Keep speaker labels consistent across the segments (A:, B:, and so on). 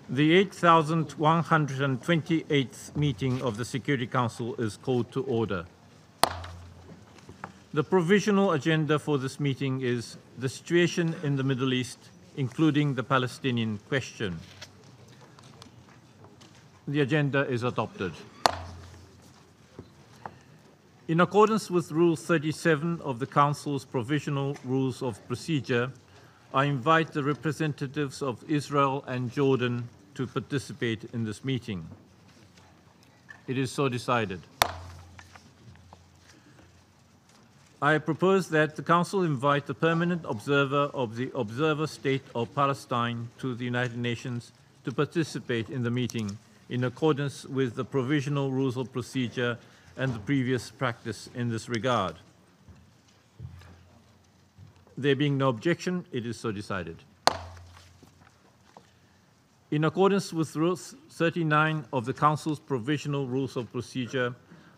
A: The 8,128th meeting of the Security Council is called to order. The provisional agenda for this meeting is the situation in the Middle East, including the Palestinian question. The agenda is adopted. In accordance with Rule 37 of the Council's Provisional Rules of Procedure, I invite the representatives of Israel and Jordan to participate in this meeting. It is so decided. I propose that the Council invite the permanent observer of the Observer State of Palestine to the United Nations to participate in the meeting in accordance with the Provisional Rules of Procedure and the previous practice in this regard. There being no objection, it is so decided. In accordance with Rule 39 of the Council's Provisional Rules of Procedure,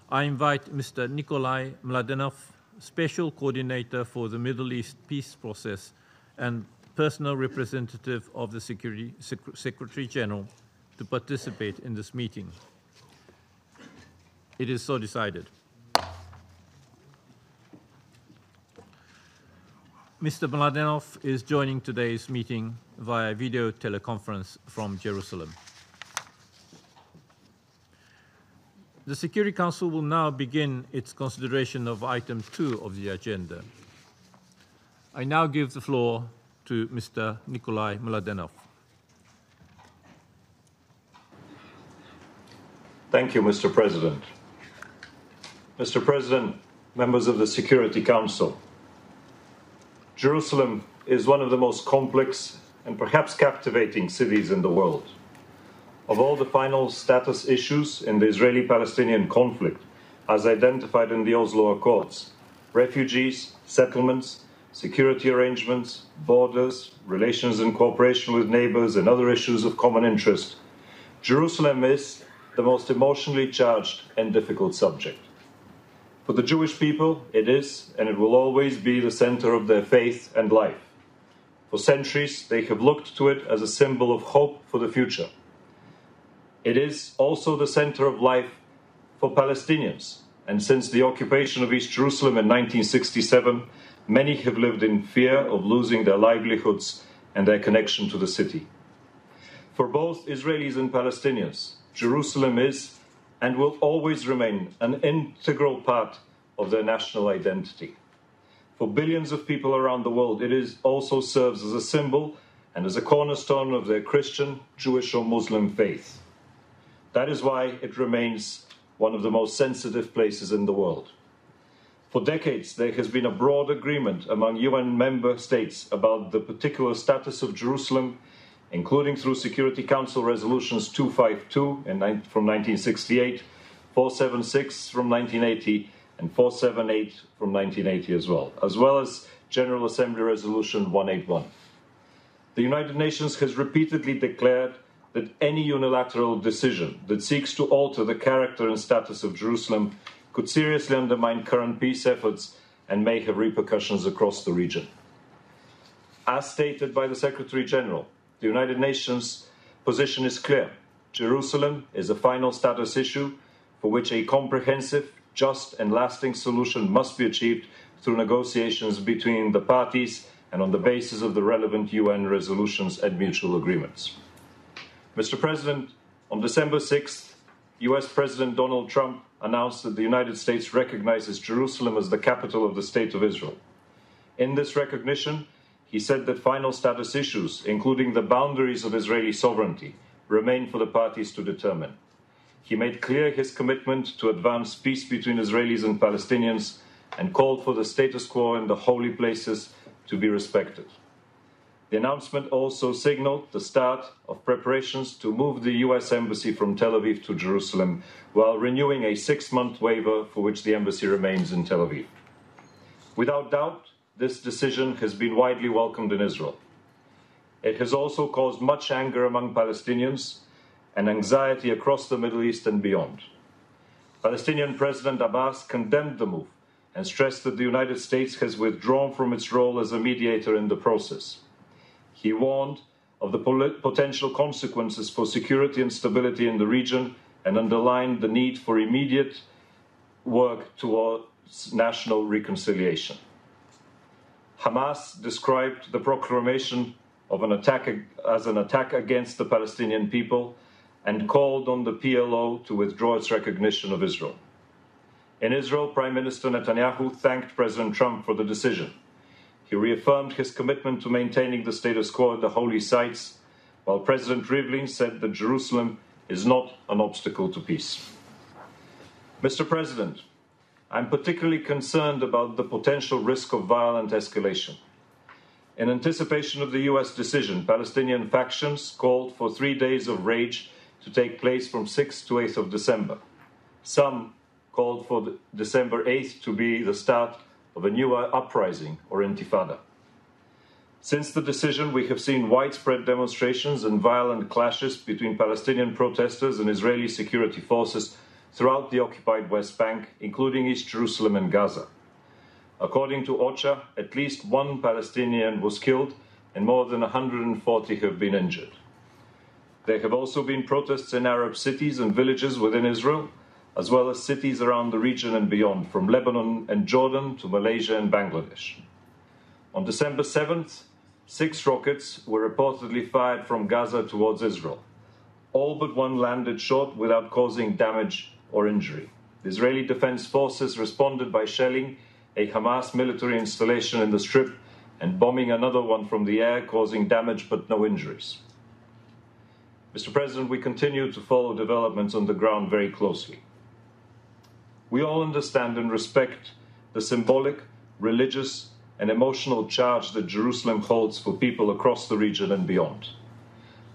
A: I invite Mr. Nikolai Mladenov, Special Coordinator for the Middle East Peace Process and personal representative of the Secretary General, to participate in this meeting. It is so decided. Mr. Mladenov is joining today's meeting via video teleconference from Jerusalem. The Security Council will now begin its consideration of item 2 of the agenda. I now give the floor to Mr. Nikolai Mladenov.
B: Thank you, Mr. President. Mr. President, members of the Security Council, Jerusalem is one of the most complex and perhaps captivating cities in the world. Of all the final status issues in the Israeli-Palestinian conflict, as identified in the Oslo Accords, refugees, settlements, security arrangements, borders, relations and cooperation with neighbors, and other issues of common interest, Jerusalem is the most emotionally charged and difficult subject. For the Jewish people, it is, and it will always be, the center of their faith and life. For centuries, they have looked to it as a symbol of hope for the future. It is also the center of life for Palestinians, and since the occupation of East Jerusalem in 1967, many have lived in fear of losing their livelihoods and their connection to the city. For both Israelis and Palestinians, Jerusalem is and will always remain an integral part of their national identity. For billions of people around the world, it also serves as a symbol and as a cornerstone of their Christian, Jewish or Muslim faith. That is why it remains one of the most sensitive places in the world. For decades, there has been a broad agreement among UN member states about the particular status of Jerusalem, including through Security Council resolutions 252 from 1968, 476 from 1980, and 478 from 1980 as well as General Assembly Resolution 181. The United Nations has repeatedly declared that any unilateral decision that seeks to alter the character and status of Jerusalem could seriously undermine current peace efforts and may have repercussions across the region. As stated by the Secretary General, the United Nations position is clear. Jerusalem is a final status issue for which a comprehensive, just and lasting solution must be achieved through negotiations between the parties and on the basis of the relevant UN resolutions and mutual agreements. Mr. President, on December 6th, US President Donald Trump announced that the United States recognizes Jerusalem as the capital of the State of Israel. In this recognition, he said that final status issues, including the boundaries of Israeli sovereignty, remain for the parties to determine. He made clear his commitment to advance peace between Israelis and Palestinians and called for the status quo in the holy places to be respected. The announcement also signaled the start of preparations to move the US Embassy from Tel Aviv to Jerusalem, while renewing a 6-month waiver for which the embassy remains in Tel Aviv. Without doubt, this decision has been widely welcomed in Israel. It has also caused much anger among Palestinians and anxiety across the Middle East and beyond. Palestinian President Abbas condemned the move and stressed that the United States has withdrawn from its role as a mediator in the process. He warned of the potential consequences for security and stability in the region and underlined the need for immediate work towards national reconciliation. Hamas described the proclamation of an attack as an attack against the Palestinian people and called on the PLO to withdraw its recognition of Israel. In Israel, Prime Minister Netanyahu thanked President Trump for the decision. He reaffirmed his commitment to maintaining the status quo at the holy sites, while President Rivlin said that Jerusalem is not an obstacle to peace. Mr. President, I'm particularly concerned about the potential risk of violent escalation. In anticipation of the U.S. decision, Palestinian factions called for 3 days of rage to take place from 6th to 8th of December. Some called for December 8th to be the start of a new uprising or intifada. Since the decision, we have seen widespread demonstrations and violent clashes between Palestinian protesters and Israeli security forces throughout the occupied West Bank, including East Jerusalem and Gaza. According to OCHA, at least one Palestinian was killed and more than 140 have been injured. There have also been protests in Arab cities and villages within Israel, as well as cities around the region and beyond, from Lebanon and Jordan to Malaysia and Bangladesh. On December 7th, 6 rockets were reportedly fired from Gaza towards Israel. All but one landed short without causing damage or injury. The Israeli Defense Forces responded by shelling a Hamas military installation in the Strip and bombing another one from the air, causing damage but no injuries. Mr. President, we continue to follow developments on the ground very closely. We all understand and respect the symbolic, religious, and emotional charge that Jerusalem holds for people across the region and beyond.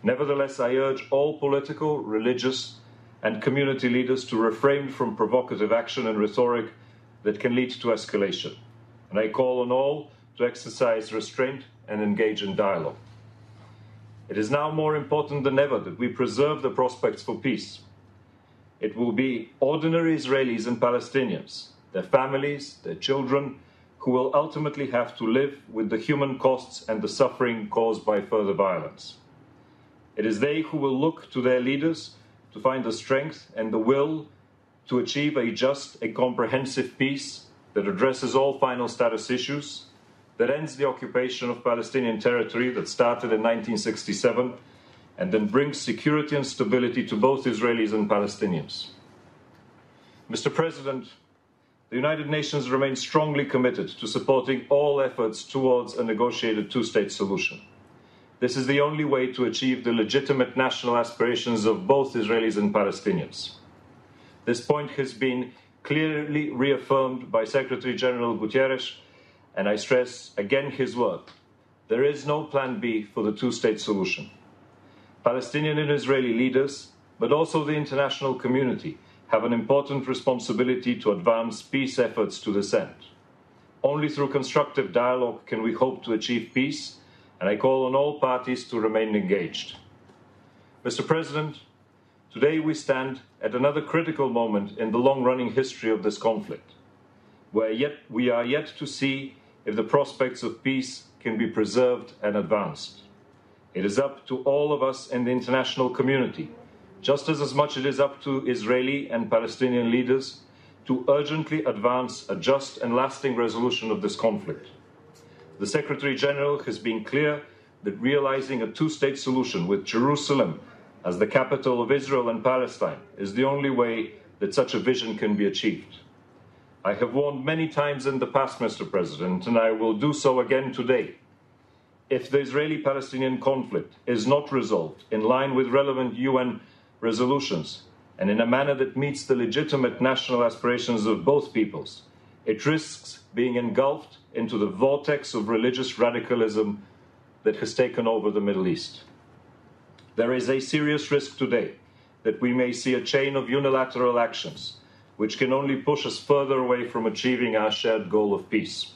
B: Nevertheless, I urge all political, religious, and community leaders to refrain from provocative action and rhetoric that can lead to escalation. And I call on all to exercise restraint and engage in dialogue. It is now more important than ever that we preserve the prospects for peace. It will be ordinary Israelis and Palestinians, their families, their children, who will ultimately have to live with the human costs and the suffering caused by further violence. It is they who will look to their leaders to find the strength and the will to achieve a just, a comprehensive peace that addresses all final status issues, that ends the occupation of Palestinian territory that started in 1967, and then brings security and stability to both Israelis and Palestinians. Mr. President, the United Nations remains strongly committed to supporting all efforts towards a negotiated two-state solution. This is the only way to achieve the legitimate national aspirations of both Israelis and Palestinians. This point has been clearly reaffirmed by Secretary General Guterres, and I stress again his word. There is no plan B for the two-state solution. Palestinian and Israeli leaders, but also the international community, have an important responsibility to advance peace efforts to this end. Only through constructive dialogue can we hope to achieve peace, and I call on all parties to remain engaged. Mr. President, today we stand at another critical moment in the long-running history of this conflict, where we are yet to see if the prospects of peace can be preserved and advanced. It is up to all of us in the international community, just as much it is up to Israeli and Palestinian leaders, to urgently advance a just and lasting resolution of this conflict. The Secretary General has been clear that realizing a two-state solution with Jerusalem as the capital of Israel and Palestine is the only way that such a vision can be achieved. I have warned many times in the past, Mr. President, and I will do so again today. If the Israeli-Palestinian conflict is not resolved in line with relevant UN resolutions and in a manner that meets the legitimate national aspirations of both peoples, it risks being engulfed into the vortex of religious radicalism that has taken over the Middle East. There is a serious risk today that we may see a chain of unilateral actions which can only push us further away from achieving our shared goal of peace.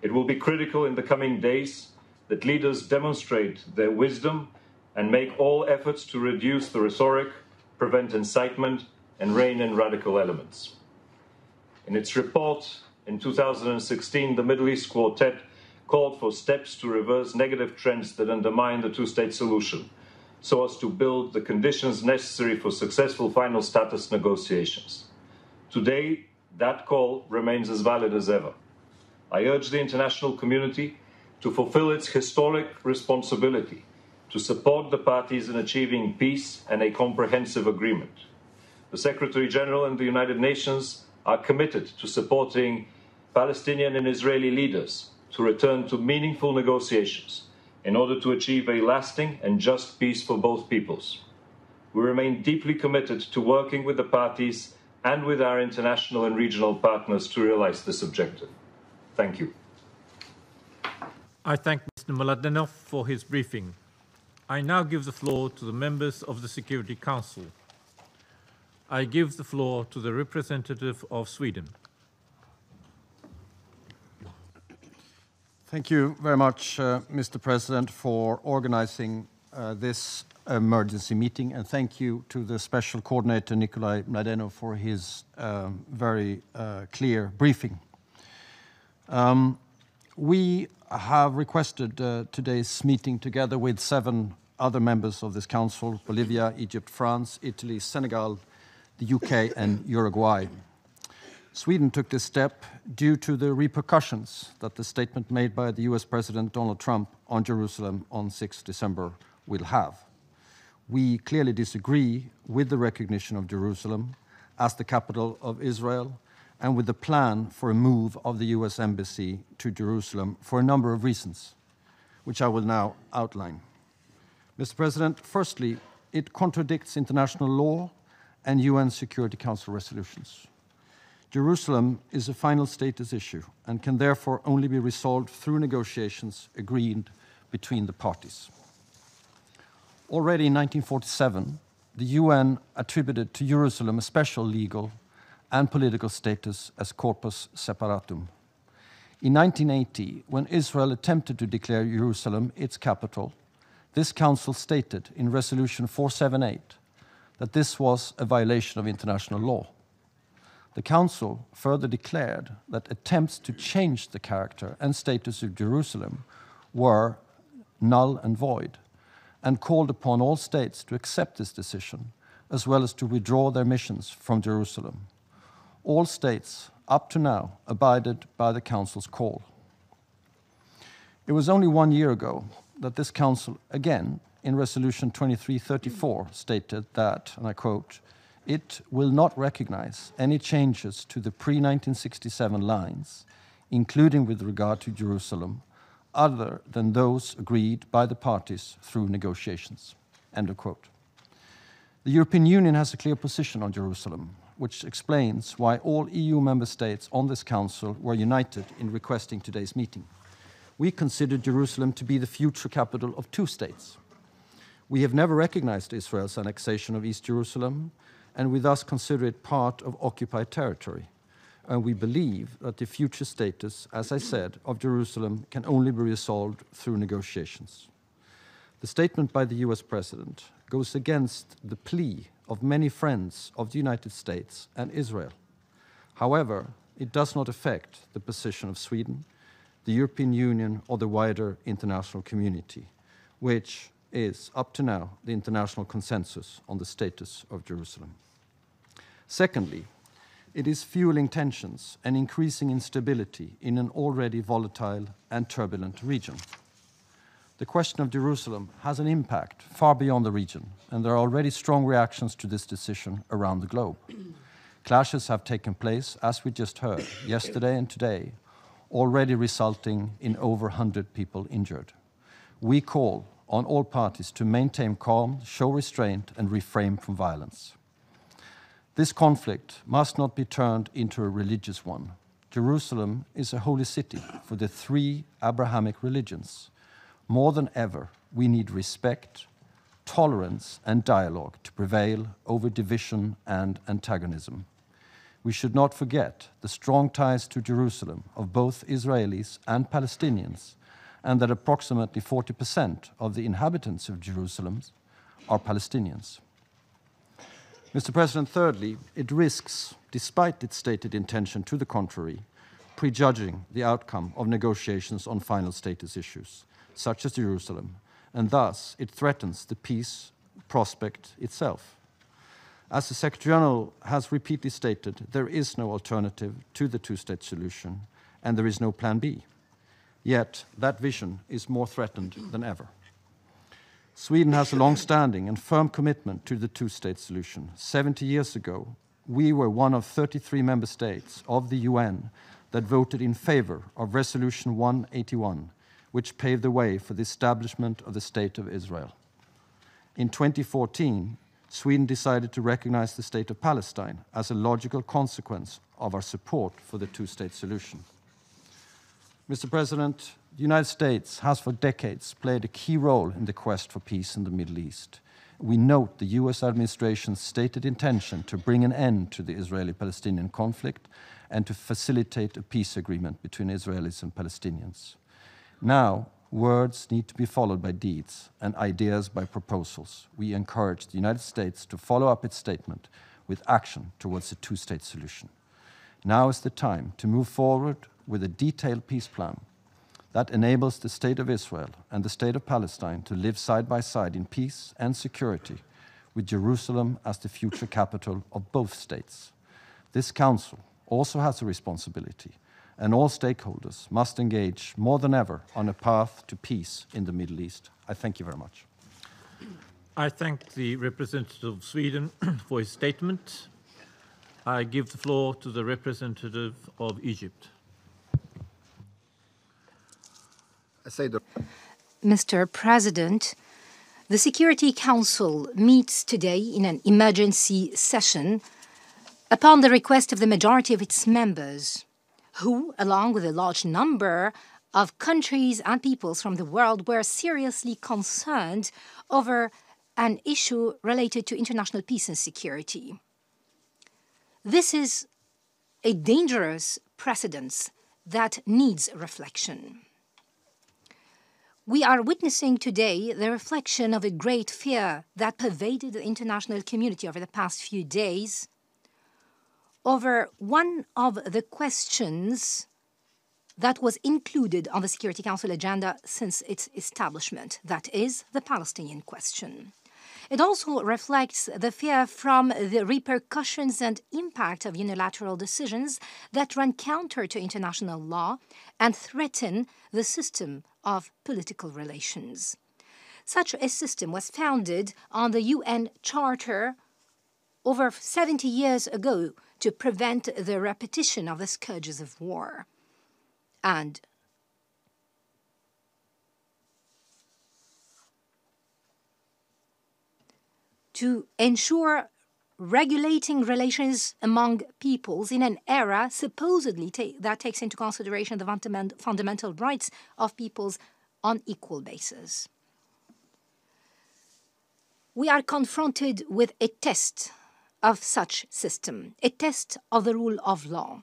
B: It will be critical in the coming days that leaders demonstrate their wisdom and make all efforts to reduce the rhetoric, prevent incitement, and rein in radical elements. In its report in 2016, the Middle East Quartet called for steps to reverse negative trends that undermine the two-state solution, so as to build the conditions necessary for successful final status negotiations. Today, that call remains as valid as ever. I urge the international community to fulfill its historic responsibility to support the parties in achieving peace and a comprehensive agreement. The Secretary-General and the United Nations are committed to supporting Palestinian and Israeli leaders to return to meaningful negotiations in order to achieve a lasting and just peace for both peoples. We remain deeply committed to working with the parties and with our international and regional partners to realize this objective. Thank you.
A: I thank Mr. Mladenov for his briefing. I now give the floor to the members of the Security Council. I give the floor to the representative of Sweden.
C: Thank you very much, Mr. President, for organizing this emergency meeting, and thank you to the Special Coordinator Nikolai Mladenov for his very clear briefing. We have requested today's meeting together with 7 other members of this Council: Bolivia, Egypt, France, Italy, Senegal, the UK, and Uruguay. Sweden took this step due to the repercussions that the statement made by the US President Donald Trump on Jerusalem on 6 December will have. We clearly disagree with the recognition of Jerusalem as the capital of Israel and with the plan for a move of the US Embassy to Jerusalem for a number of reasons, which I will now outline. Mr. President, firstly, it contradicts international law and UN Security Council resolutions. Jerusalem is a final status issue and can therefore only be resolved through negotiations agreed between the parties. Already in 1947, the UN attributed to Jerusalem a special legal and political status as corpus separatum. In 1980, when Israel attempted to declare Jerusalem its capital, this council stated in Resolution 478 that this was a violation of international law. The Council further declared that attempts to change the character and status of Jerusalem were null and void, and called upon all states to accept this decision, as well as to withdraw their missions from Jerusalem. All states, up to now, abided by the Council's call. It was only 1 year ago that this Council, again, in Resolution 2334, stated that, and I quote, "It will not recognize any changes to the pre-1967 lines, including with regard to Jerusalem, other than those agreed by the parties through negotiations." End of quote. The European Union has a clear position on Jerusalem, which explains why all EU member states on this Council were united in requesting today's meeting. We consider Jerusalem to be the future capital of 2 states. We have never recognized Israel's annexation of East Jerusalem, and we thus consider it part of occupied territory. And we believe that the future status, as I said, of Jerusalem can only be resolved through negotiations. The statement by the US President goes against the plea of many friends of the United States and Israel. However, it does not affect the position of Sweden, the European Union, or the wider international community, which is, up to now, the international consensus on the status of Jerusalem. Secondly, it is fueling tensions and increasing instability in an already volatile and turbulent region. The question of Jerusalem has an impact far beyond the region, and there are already strong reactions to this decision around the globe. Clashes have taken place, as we just heard, yesterday and today, already resulting in over 100 people injured. We call on all parties to maintain calm, show restraint, and refrain from violence. This conflict must not be turned into a religious one. Jerusalem is a holy city for the 3 Abrahamic religions. More than ever, we need respect, tolerance, and dialogue to prevail over division and antagonism. We should not forget the strong ties to Jerusalem of both Israelis and Palestinians, and that approximately 40% of the inhabitants of Jerusalem are Palestinians. Mr. President, thirdly, it risks, despite its stated intention to the contrary, prejudging the outcome of negotiations on final status issues, such as Jerusalem, and thus it threatens the peace prospect itself. As the Secretary General has repeatedly stated, there is no alternative to the two-state solution, and there is no plan B. Yet that vision is more threatened than ever. Sweden has a long-standing and firm commitment to the two-state solution. 70 years ago, we were one of 33 member states of the UN that voted in favor of Resolution 181, which paved the way for the establishment of the State of Israel. In 2014, Sweden decided to recognize the State of Palestine as a logical consequence of our support for the two-state solution. Mr. President, the United States has for decades played a key role in the quest for peace in the Middle East. We note the US administration's stated intention to bring an end to the Israeli-Palestinian conflict and to facilitate a peace agreement between Israelis and Palestinians. Now, words need to be followed by deeds and ideas by proposals. We encourage the United States to follow up its statement with action towards a two-state solution. Now is the time to move forward with a detailed peace plan that enables the State of Israel and the State of Palestine to live side by side in peace and security, with Jerusalem as the future capital of both states. This Council also has a responsibility, and all stakeholders must engage more than ever on a path to peace in the Middle East. I thank you very much.
A: I thank the representative of Sweden for his statement. I give the floor to the representative of Egypt.
D: Mr. President, the Security Council meets today in an emergency session upon the request of the majority of its members, who, along with a large number of countries and peoples from the world, were seriously concerned over an issue related to international peace and security. This is a dangerous precedent that needs reflection. We are witnessing today the reflection of a great fear that pervaded the international community over the past few days over one of the questions that was included on the Security Council agenda since its establishment, that is, the Palestinian question. It also reflects the fear from the repercussions and impact of unilateral decisions that run counter to international law and threaten the system of political relations. Such a system was founded on the UN Charter over 70 years ago to prevent the repetition of the scourges of war. And to ensure regulating relations among peoples in an era supposedly that takes into consideration the fundamental rights of peoples on equal basis. We are confronted with a test of such system, a test of the rule of law.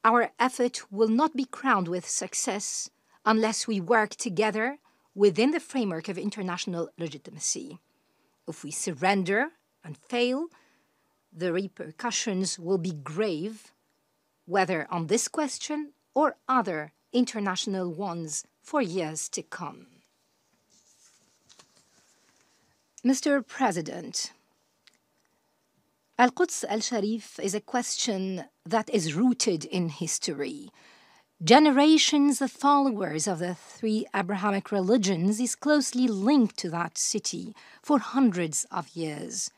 D: Our effort will not be crowned with success unless we work together within the framework of international legitimacy. If we surrender and fail, the repercussions will be grave, whether on this question or other international ones for years to come. Mr. President, Al-Quds al-Sharif is a question that is rooted in history. Generations of followers of the three Abrahamic religions is closely linked to that city for hundreds of years.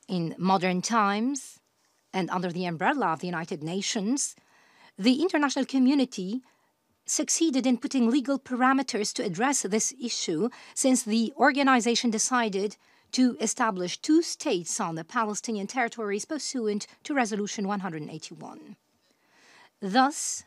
D: In modern times, and under the umbrella of the United Nations, the international community succeeded in putting legal parameters to address this issue since the organization decided to establish two states on the Palestinian territories pursuant to Resolution 181. Thus,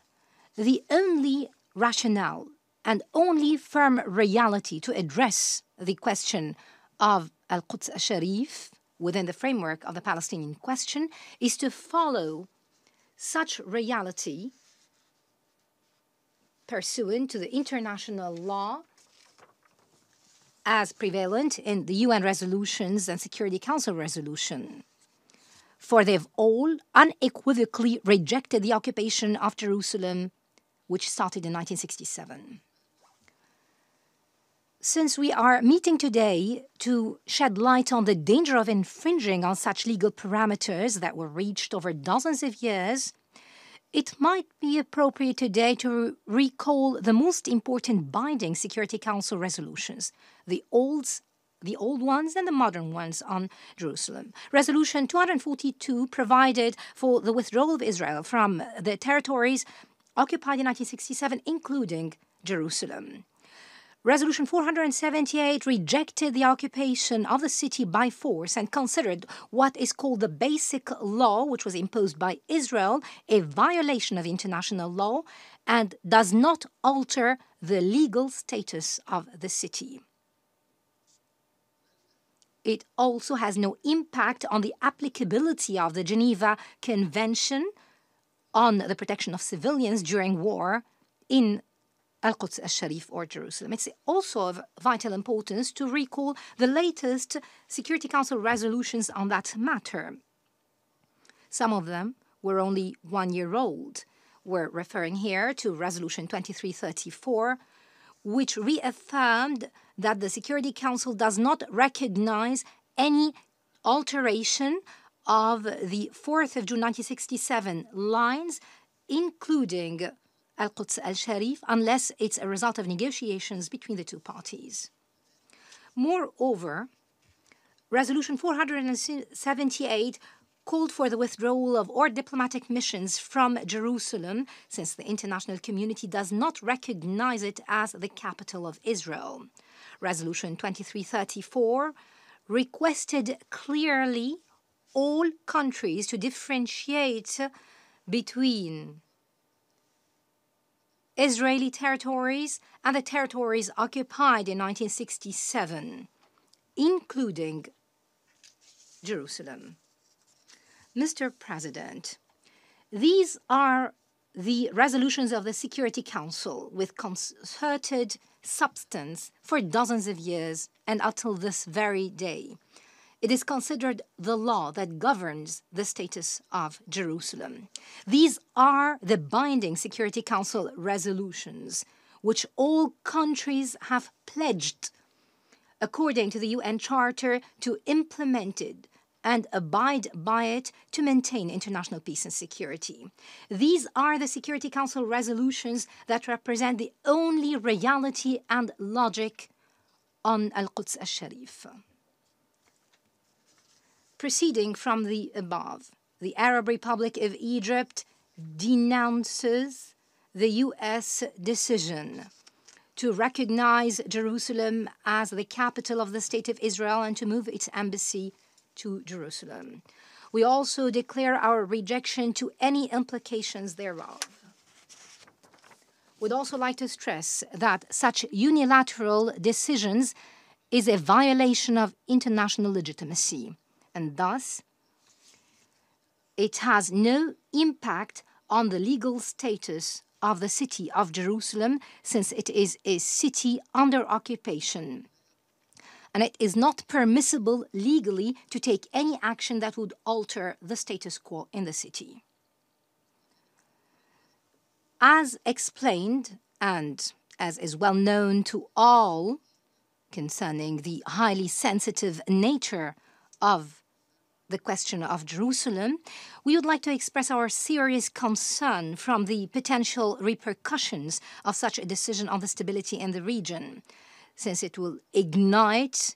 D: the only rationale and only firm reality to address the question of Al-Quds al-Sharif within the framework of the Palestinian question is to follow such reality pursuant to the international law as prevalent in the UN resolutions and Security Council resolution. for they've all unequivocally rejected the occupation of Jerusalem, which started in 1967. Since we are meeting today to shed light on the danger of infringing on such legal parameters that were reached over dozens of years, it might be appropriate today to recall the most important binding Security Council resolutions, the old ones and the modern ones on Jerusalem. Resolution 242 provided for the withdrawal of Israel from the territories occupied in 1967, including Jerusalem. Resolution 478 rejected the occupation of the city by force and considered what is called the Basic Law, which was imposed by Israel, a violation of international law and does not alter the legal status of the city. It also has no impact on the applicability of the Geneva Convention on the protection of civilians during war in Al-Quds al-Sharif or Jerusalem. It's also of vital importance to recall the latest Security Council resolutions on that matter. Some of them were only 1 year old. We're referring here to Resolution 2334, which reaffirmed that the Security Council does not recognize any alteration of the 4th of June 1967 lines, including Al-Quds al-Sharif, unless it's a result of negotiations between the two parties. Moreover, Resolution 478 called for the withdrawal of all diplomatic missions from Jerusalem, since the international community does not recognize it as the capital of Israel. Resolution 2334 requested clearly all countries to differentiate between Israeli territories and the territories occupied in 1967, including Jerusalem. Mr. President, these are the resolutions of the Security Council with concerted substance for dozens of years and until this very day. It is considered the law that governs the status of Jerusalem. These are the binding Security Council resolutions, which all countries have pledged, according to the UN Charter, to implement it and abide by it to maintain international peace and security. These are the Security Council resolutions that represent the only reality and logic on Al-Quds al-Sharif. Proceeding from the above, the Arab Republic of Egypt denounces the U.S. decision to recognize Jerusalem as the capital of the State of Israel and to move its embassy to Jerusalem. We also declare our rejection to any implications thereof. We'd also like to stress that such unilateral decisions is a violation of international legitimacy, and thus it has no impact on the legal status of the city of Jerusalem, since it is a city under occupation. And it is not permissible legally to take any action that would alter the status quo in the city. As explained, and as is well known to all concerning the highly sensitive nature of the question of Jerusalem, we would like to express our serious concern from the potential repercussions of such a decision on the stability in the region, since it will ignite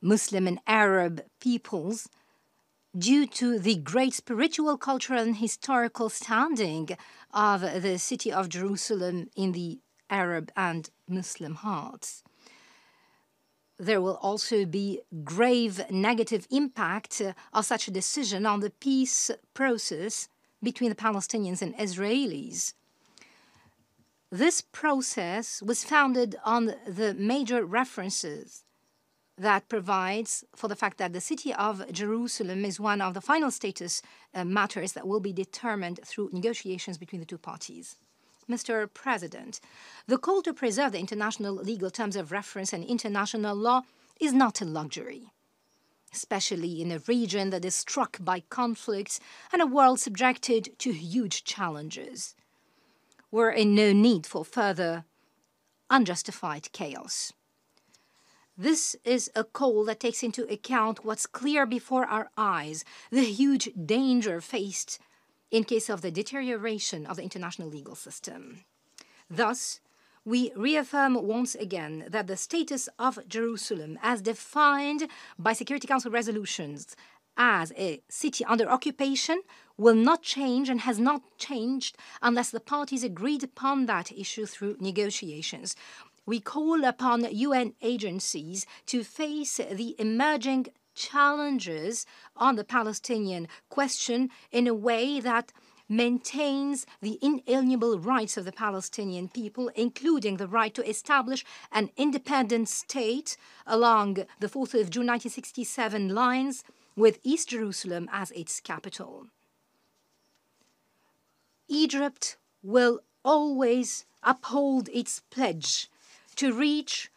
D: Muslim and Arab peoples due to the great spiritual, cultural, and historical standing of the city of Jerusalem in the Arab and Muslim hearts. There will also be grave negative impact of such a decision on the peace process between the Palestinians and Israelis. This process was founded on the major references that provides for the fact that the city of Jerusalem is one of the final status matters that will be determined through negotiations between the two parties. Mr. President, the call to preserve the international legal terms of reference and international law is not a luxury. especially in a region that is struck by conflicts and a world subjected to huge challenges. We're in no need for further unjustified chaos. This is a call that takes into account what's clear before our eyes, the huge danger faced in case of the deterioration of the international legal system. Thus, we reaffirm once again that the status of Jerusalem, as defined by Security Council resolutions as a city under occupation, will not change and has not changed unless the parties agreed upon that issue through negotiations. We call upon UN agencies to face the emerging challenges on the Palestinian question in a way that maintains the inalienable rights of the Palestinian people, including the right to establish an independent state along the 4th of June 1967 lines, with East Jerusalem as its capital. Egypt will always uphold its pledge to reach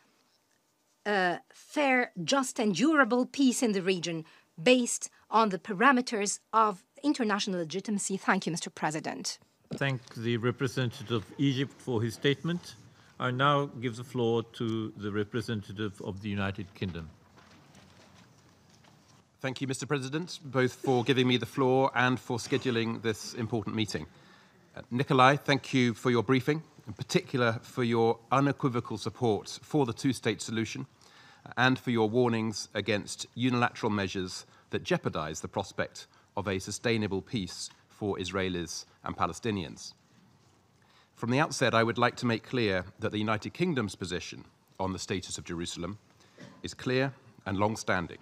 D: a fair, just, and durable peace in the region based on the parameters of international legitimacy. Thank you, Mr. President.
A: Thank the representative of Egypt for his statement. I now give the floor to the representative of the United Kingdom.
E: Thank you, Mr. President, both for giving me the floor and for scheduling this important meeting. Nikolai, thank you for your briefing, in particular for your unequivocal support for the two-state solution and for your warnings against unilateral measures that jeopardize the prospect of a sustainable peace for Israelis and Palestinians. From the outset, I would like to make clear that the United Kingdom's position on the status of Jerusalem is clear and long-standing.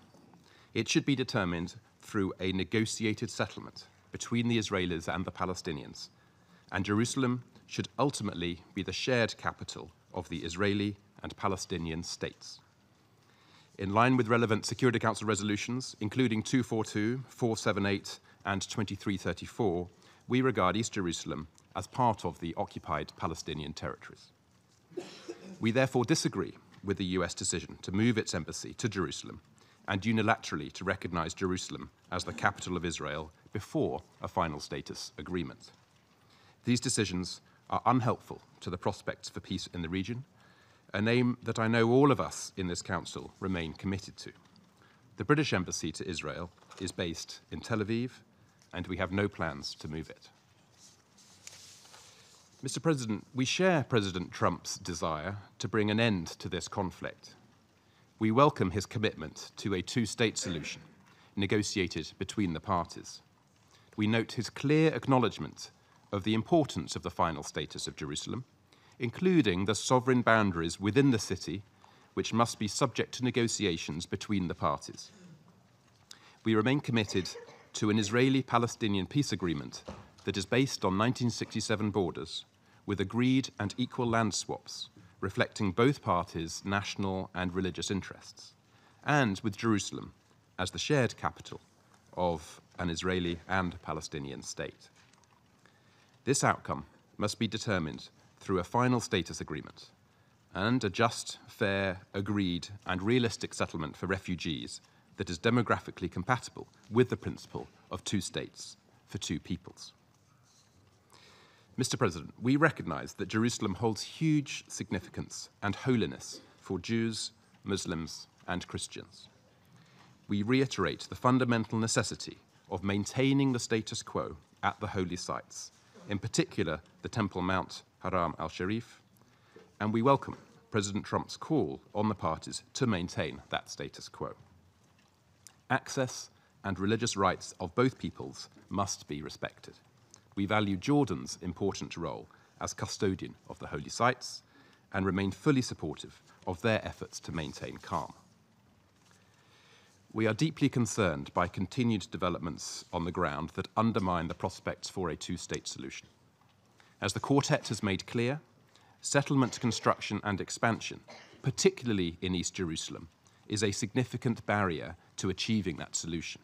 E: It should be determined through a negotiated settlement between the Israelis and the Palestinians, and Jerusalem should ultimately be the shared capital of the Israeli and Palestinian states. In line with relevant Security Council resolutions, including 242, 478, and 2334, we regard East Jerusalem as part of the occupied Palestinian territories. We therefore disagree with the US decision to move its embassy to Jerusalem and unilaterally to recognize Jerusalem as the capital of Israel before a final status agreement. These decisions are unhelpful to the prospects for peace in the region, a name that I know all of us in this Council remain committed to. The British Embassy to Israel is based in Tel Aviv, and we have no plans to move it. Mr. President, we share President Trump's desire to bring an end to this conflict. We welcome his commitment to a two-state solution negotiated between the parties. We note his clear acknowledgement of the importance of the final status of Jerusalem, including the sovereign boundaries within the city, which must be subject to negotiations between the parties. We remain committed to an Israeli-Palestinian peace agreement that is based on 1967 borders, with agreed and equal land swaps, reflecting both parties' national and religious interests, and with Jerusalem as the shared capital of an Israeli and Palestinian state. This outcome must be determined through a final status agreement and a just, fair, agreed, and realistic settlement for refugees that is demographically compatible with the principle of two states for two peoples. Mr. President, we recognize that Jerusalem holds huge significance and holiness for Jews, Muslims, and Christians. We reiterate the fundamental necessity of maintaining the status quo at the holy sites, in particular the Temple Mount Haram al-Sharif, and we welcome President Trump's call on the parties to maintain that status quo. Access and religious rights of both peoples must be respected. We value Jordan's important role as custodian of the holy sites and remain fully supportive of their efforts to maintain calm. We are deeply concerned by continued developments on the ground that undermine the prospects for a two-state solution. As the Quartet has made clear, settlement construction and expansion, particularly in East Jerusalem, is a significant barrier to achieving that solution.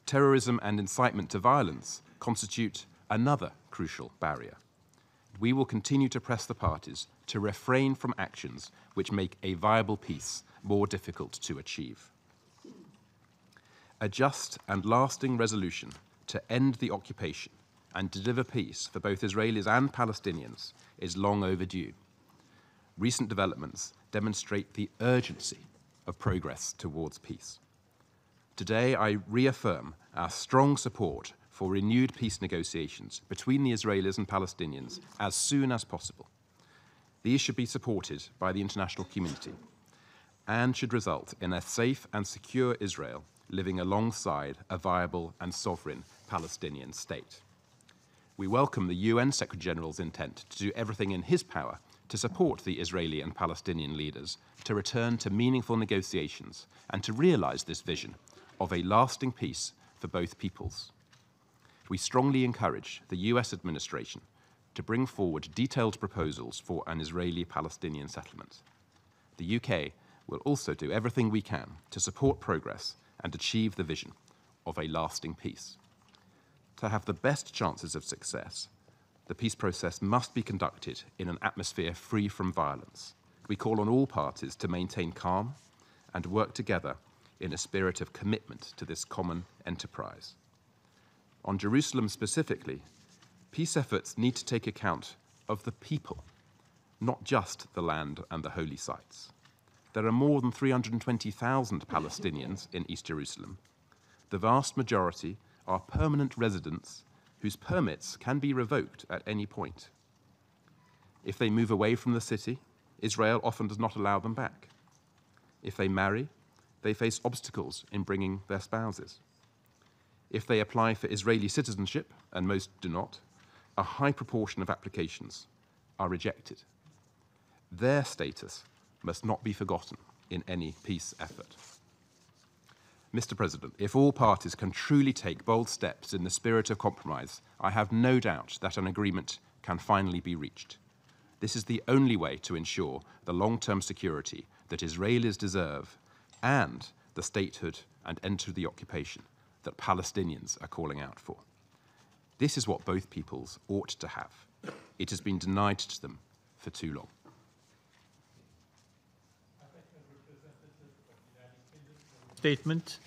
E: Terrorism and incitement to violence constitute another crucial barrier. We will continue to press the parties to refrain from actions which make a viable peace more difficult to achieve. A just and lasting resolution to end the occupation and deliver peace for both Israelis and Palestinians is long overdue. Recent developments demonstrate the urgency of progress towards peace. Today, I reaffirm our strong support for renewed peace negotiations between the Israelis and Palestinians as soon as possible. These should be supported by the international community and should result in a safe and secure Israel living alongside a viable and sovereign Palestinian state. We welcome the UN Secretary-General's intent to do everything in his power to support the Israeli and Palestinian leaders to return to meaningful negotiations and to realize this vision of a lasting peace for both peoples. We strongly encourage the US administration to bring forward detailed proposals for an Israeli-Palestinian settlement. The UK will also do everything we can to support progress and achieve the vision of a lasting peace. To have the best chances of success, the peace process must be conducted in an atmosphere free from violence. We call on all parties to maintain calm and work together in a spirit of commitment to this common enterprise. On Jerusalem specifically, peace efforts need to take account of the people, not just the land and the holy sites. There are more than 320,000 Palestinians in East Jerusalem. The vast majority are permanent residents whose permits can be revoked at any point. If they move away from the city, Israel often does not allow them back. If they marry, they face obstacles in bringing their spouses. If they apply for Israeli citizenship, and most do not, a high proportion of applications are rejected. Their status must not be forgotten in any peace effort. Mr. President, if all parties can truly take bold steps in the spirit of compromise, I have no doubt that an agreement can finally be reached. This is the only way to ensure the long-term security that Israelis deserve and the statehood and end to the occupation that Palestinians are calling out for. This is what both peoples ought to have. It has been denied to them for too long.
A: Statement.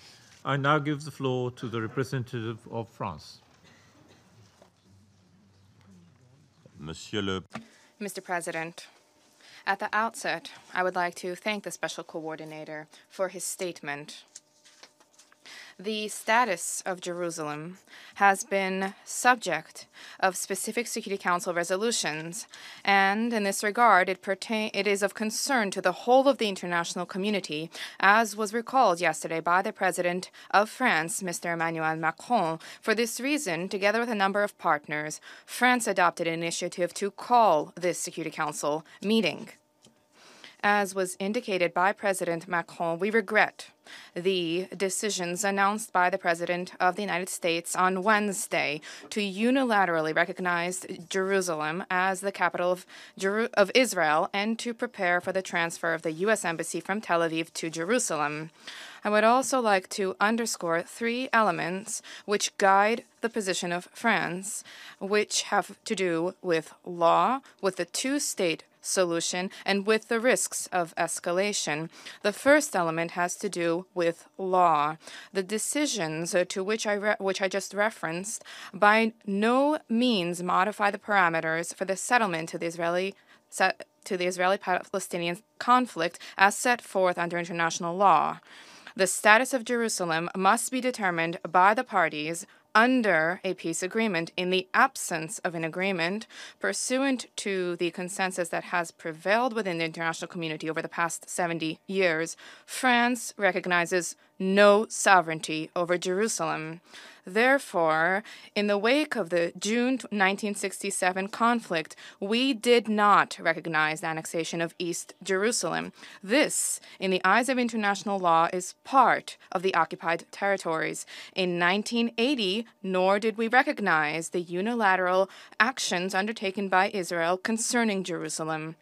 A: I now give the floor to the representative of France.
F: Mr. President, at the outset, I would like to thank the Special Coordinator for his statement. The status of Jerusalem has been subject of specific Security Council resolutions, and in this regard, it is of concern to the whole of the international community, as was recalled yesterday by the President of France, Mr. Emmanuel Macron. For this reason, together with a number of partners, France adopted an initiative to call this Security Council meeting. As was indicated by President Macron, we regret the decisions announced by the President of the United States on Wednesday to unilaterally recognize Jerusalem as the capital of Israel and to prepare for the transfer of the U.S. Embassy from Tel Aviv to Jerusalem. I would also like to underscore three elements which guide the position of France, which have to do with law, with the two-state solution, and with the risks of escalation. The first element has to do with law. The decisions to which I just referenced by no means modify the parameters for the settlement to the Israeli-Palestinian conflict as set forth under international law. The status of Jerusalem must be determined by the parties under a peace agreement. In the absence of an agreement, pursuant to the consensus that has prevailed within the international community over the past 70 years, France recognizes no sovereignty over Jerusalem. Therefore, in the wake of the June 1967 conflict, we did not recognize the annexation of East Jerusalem. This, in the eyes of international law, is part of the occupied territories. In 1980, nor did we recognize the unilateral actions undertaken by Israel concerning Jerusalem.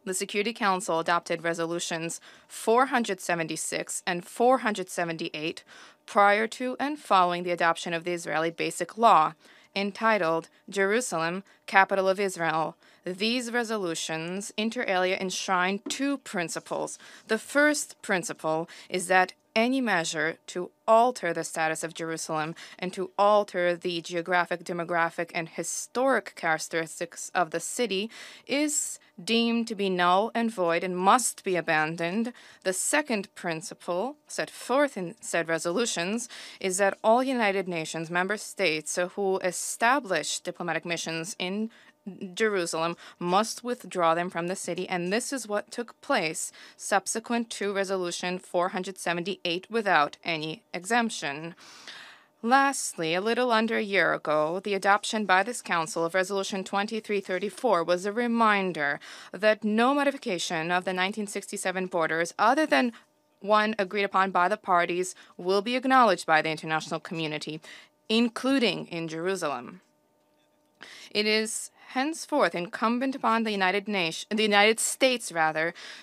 F: The Security Council adopted resolutions 476 and 478 prior to and following the adoption of the Israeli Basic Law, entitled Jerusalem, Capital of Israel. These resolutions, inter alia, enshrine two principles. The first principle is that any measure to alter the status of Jerusalem and to alter the geographic, demographic, and historic characteristics of the city is deemed to be null and void and must be abandoned. The second principle set forth in said resolutions is that all United Nations member states who establish diplomatic missions in Jerusalem must withdraw them from the city, and this is what took place subsequent to Resolution 478 without any exemption. Lastly, a little under a year ago, the adoption by this Council of Resolution 2334 was a reminder that no modification of the 1967 borders other than one agreed upon by the parties will be acknowledged by the international community, including in Jerusalem. It is henceforth incumbent upon the United States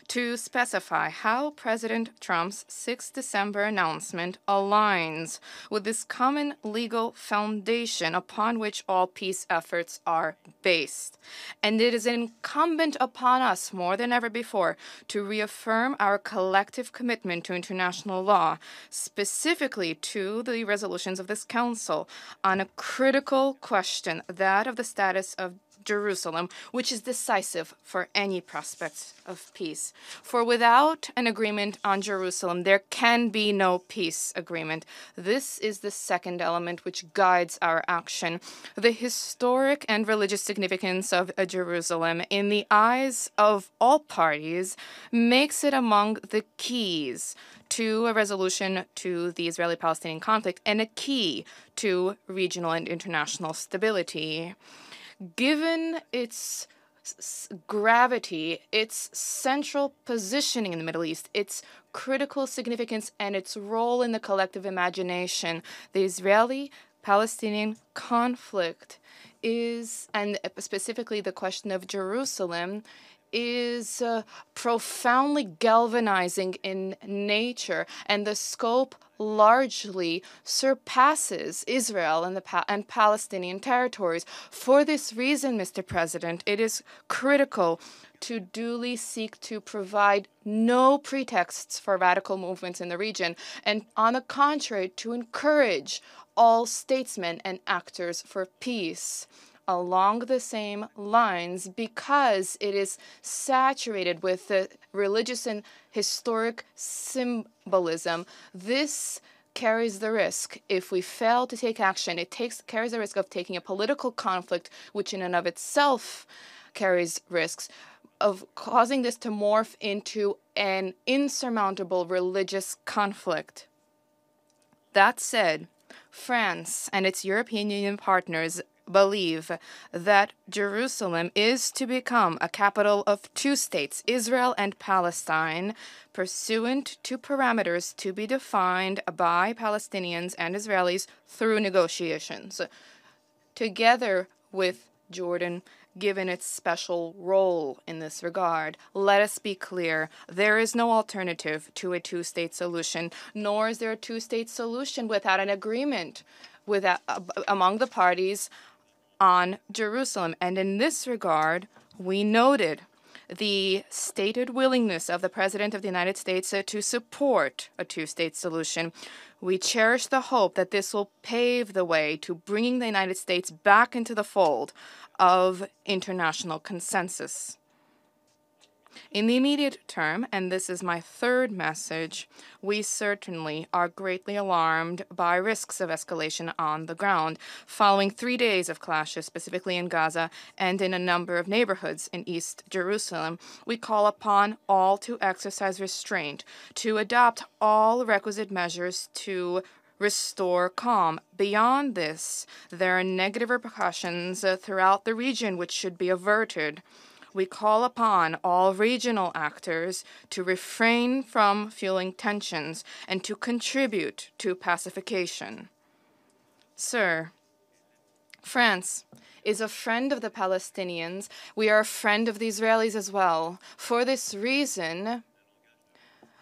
F: to specify how President Trump's 6 December announcement aligns with this common legal foundation upon which all peace efforts are based. And it is incumbent upon us more than ever before to reaffirm our collective commitment to international law, specifically to the resolutions of this Council on a critical question, that of the status of Jerusalem, which is decisive for any prospect of peace. For without an agreement on Jerusalem, there can be no peace agreement. This is the second element which guides our action. The historic and religious significance of Jerusalem, in the eyes of all parties, makes it among the keys to a resolution to the Israeli-Palestinian conflict and a key to regional and international stability. Given its gravity, its central positioning in the Middle East, its critical significance, and its role in the collective imagination, the Israeli-Palestinian conflict is, and specifically the question of Jerusalem, is profoundly galvanizing in nature, and the scope largely surpasses Israel and Palestinian territories. For this reason, Mr. President, it is critical to duly seek to provide no pretexts for radical movements in the region, and on the contrary, to encourage all statesmen and actors for peace along the same lines, because it is saturated with the religious and historic symbolism. This carries the risk, if we fail to take action, carries the risk of taking a political conflict, which in and of itself carries risks, of causing this to morph into an insurmountable religious conflict. That said, France and its European Union partners believe that Jerusalem is to become a capital of two states, Israel and Palestine, pursuant to parameters to be defined by Palestinians and Israelis through negotiations. Together with Jordan, given its special role in this regard, let us be clear, there is no alternative to a two-state solution, nor is there a two-state solution without an agreement among the parties on Jerusalem. And in this regard, we noted the stated willingness of the President of the United States to support a two-state solution. We cherish the hope that this will pave the way to bringing the United States back into the fold of international consensus. In the immediate term, and this is my third message, we certainly are greatly alarmed by risks of escalation on the ground. Following 3 days of clashes, specifically in Gaza and in a number of neighborhoods in East Jerusalem, we call upon all to exercise restraint, to adopt all requisite measures to restore calm. Beyond this, there are negative repercussions throughout the region which should be averted. We call upon all regional actors to refrain from fueling tensions and to contribute to pacification. Sir, France is a friend of the Palestinians. We are a friend of the Israelis as well. For this reason,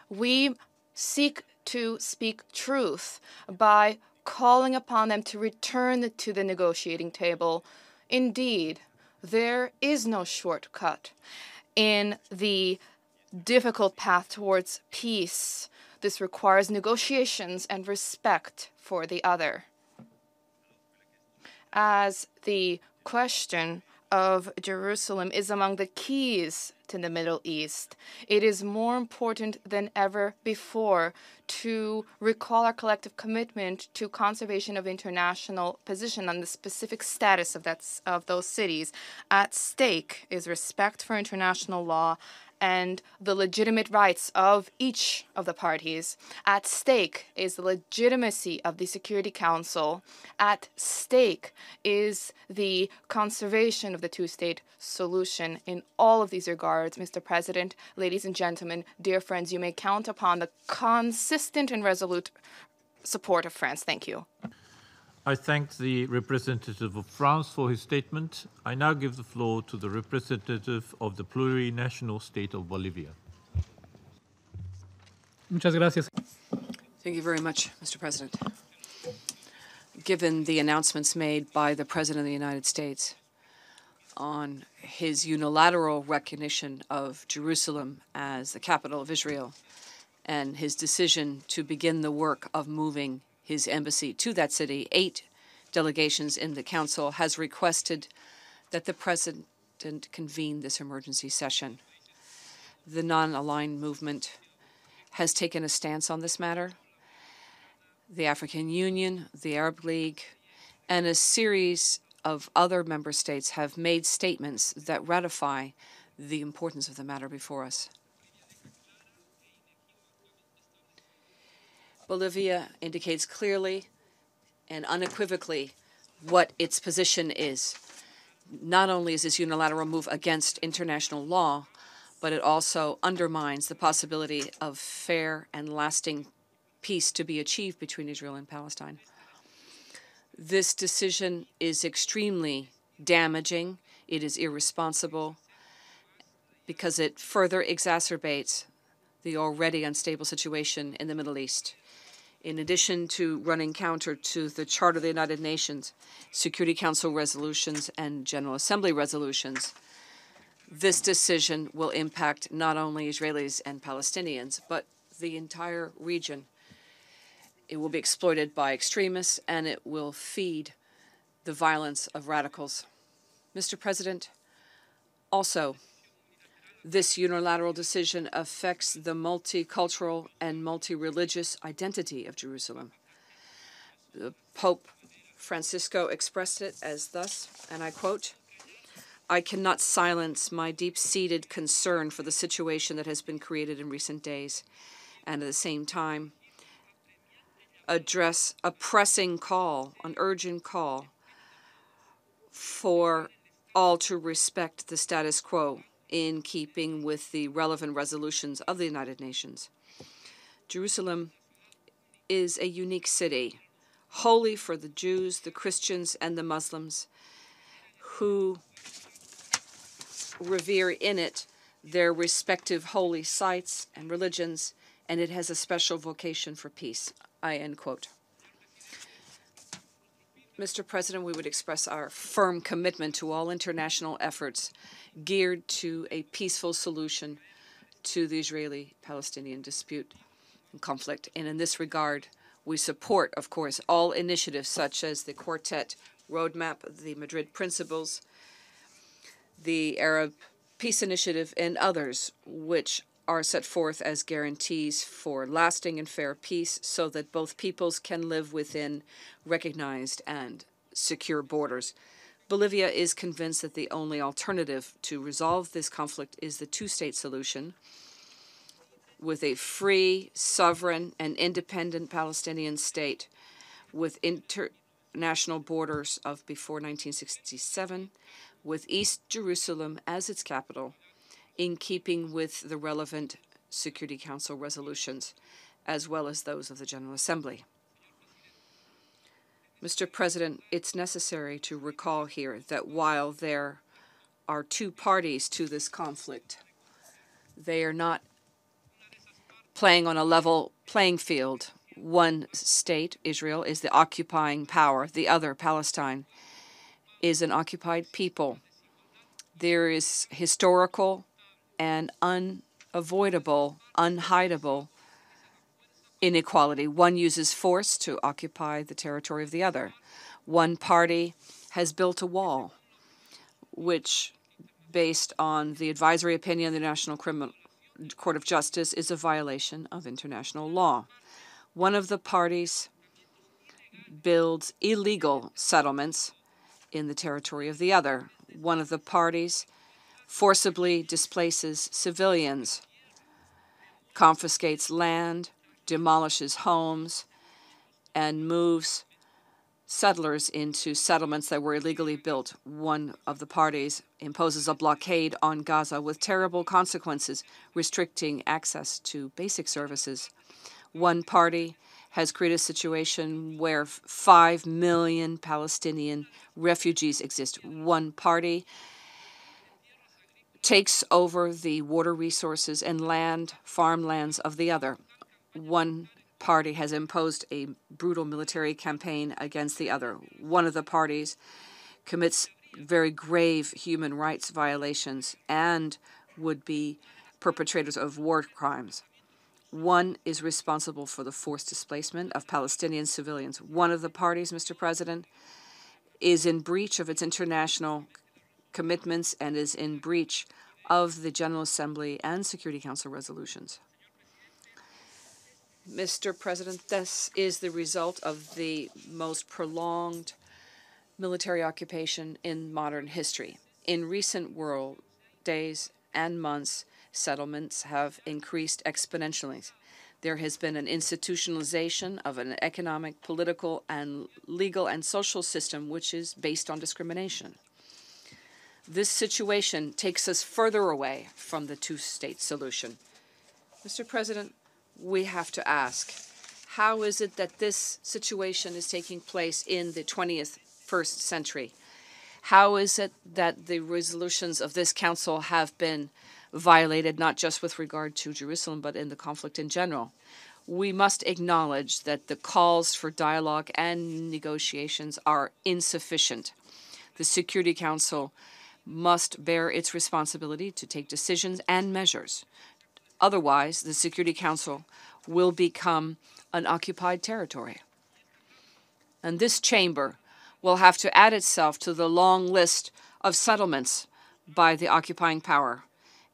F: we seek to speak truth by calling upon them to return to the negotiating table. Indeed, there is no shortcut in the difficult path towards peace. This requires negotiations and respect for the other. As the question of Jerusalem is among the keys to the Middle East, it is more important than ever before to recall our collective commitment to conservation of international position on the specific status of those cities. At stake is respect for international law and the legitimate rights of each of the parties. At stake is the legitimacy of the Security Council. At stake is the conservation of the two-state solution. In all of these regards, Mr. President, ladies and gentlemen, dear friends, you may count upon the consistent and resolute support of France. Thank you.
A: I thank the representative of France for his statement. I now give the floor to the representative of the plurinational state of Bolivia.
G: Muchas gracias.
H: Thank you very much, Mr. President. Given the announcements made by the President of the United States on his unilateral recognition of Jerusalem as the capital of Israel and his decision to begin the work of moving his embassy to that city, 8 delegations in the Council has requested that the President convene this emergency session. The non-aligned movement has taken a stance on this matter. The African Union, the Arab League, and a series of other member states have made statements that ratify the importance of the matter before us. Bolivia indicates clearly and unequivocally what its position is. Not only is this unilateral move against international law, but it also undermines the possibility of fair and lasting peace to be achieved between Israel and Palestine. This decision is extremely damaging. It is irresponsible because it further exacerbates the already unstable situation in the Middle East. In addition to running counter to the Charter of the United Nations, Security Council resolutions, and General Assembly resolutions, this decision will impact not only Israelis and Palestinians, but the entire region. It will be exploited by extremists, and it will feed the violence of radicals. Mr. President, also, this unilateral decision affects the multicultural and multi-religious identity of Jerusalem. Pope Francisco expressed it as thus, and I quote, "I cannot silence my deep-seated concern for the situation that has been created in recent days, and at the same time address a pressing call, an urgent call for all to respect the status quo in keeping with the relevant resolutions of the United Nations. Jerusalem is a unique city, holy for the Jews, the Christians, and the Muslims, who revere in it their respective holy sites and religions, and it has a special vocation for peace." I end quote. Mr. President, we would express our firm commitment to all international efforts geared to a peaceful solution to the Israeli-Palestinian dispute and conflict. And in this regard, we support, of course, all initiatives such as the Quartet Roadmap, the Madrid Principles, the Arab Peace Initiative, and others, which are set forth as guarantees for lasting and fair peace so that both peoples can live within recognized and secure borders. Bolivia is convinced that the only alternative to resolve this conflict is the two-state solution, with a free, sovereign, and independent Palestinian state with international borders of before 1967, with East Jerusalem as its capital, in keeping with the relevant Security Council resolutions, as well as those of the General Assembly. Mr. President, it's necessary to recall here that while there are two parties to this conflict, they are not playing on a level playing field. One state, Israel, is the occupying power. The other, Palestine, is an occupied people. There is historical and unavoidable, unhideable inequality. One uses force to occupy the territory of the other. One party has built a wall, which, based on the advisory opinion of the National Court of Justice, is a violation of international law. One of the parties builds illegal settlements in the territory of the other. One of the parties forcibly displaces civilians, confiscates land, demolishes homes, and moves settlers into settlements that were illegally built. One of the parties imposes a blockade on Gaza with terrible consequences, restricting access to basic services. One party has created a situation where 5 million Palestinian refugees exist. One party takes over the water resources and farmlands of the other. One party has imposed a brutal military campaign against the other. One of the parties commits very grave human rights violations and would be perpetrators of war crimes. One is responsible for the forced displacement of Palestinian civilians. One of the parties, Mr. President, is in breach of its international commitments and is in breach of the General Assembly and Security Council resolutions. Mr. President, this is the result of the most prolonged military occupation in modern history. In recent world days and months, settlements have increased exponentially. There has been an institutionalization of an economic, political, and legal and social system which is based on discrimination. This situation takes us further away from the two-state solution. Mr. President, we have to ask, how is it that this situation is taking place in the 21st century? How is it that the resolutions of this council have been violated, not just with regard to Jerusalem, but in the conflict in general? We must acknowledge that the calls for dialogue and negotiations are insufficient. The Security Council must bear its responsibility to take decisions and measures. Otherwise, the Security Council will become an occupied territory. And this chamber will have to add itself to the long list of settlements by the occupying power,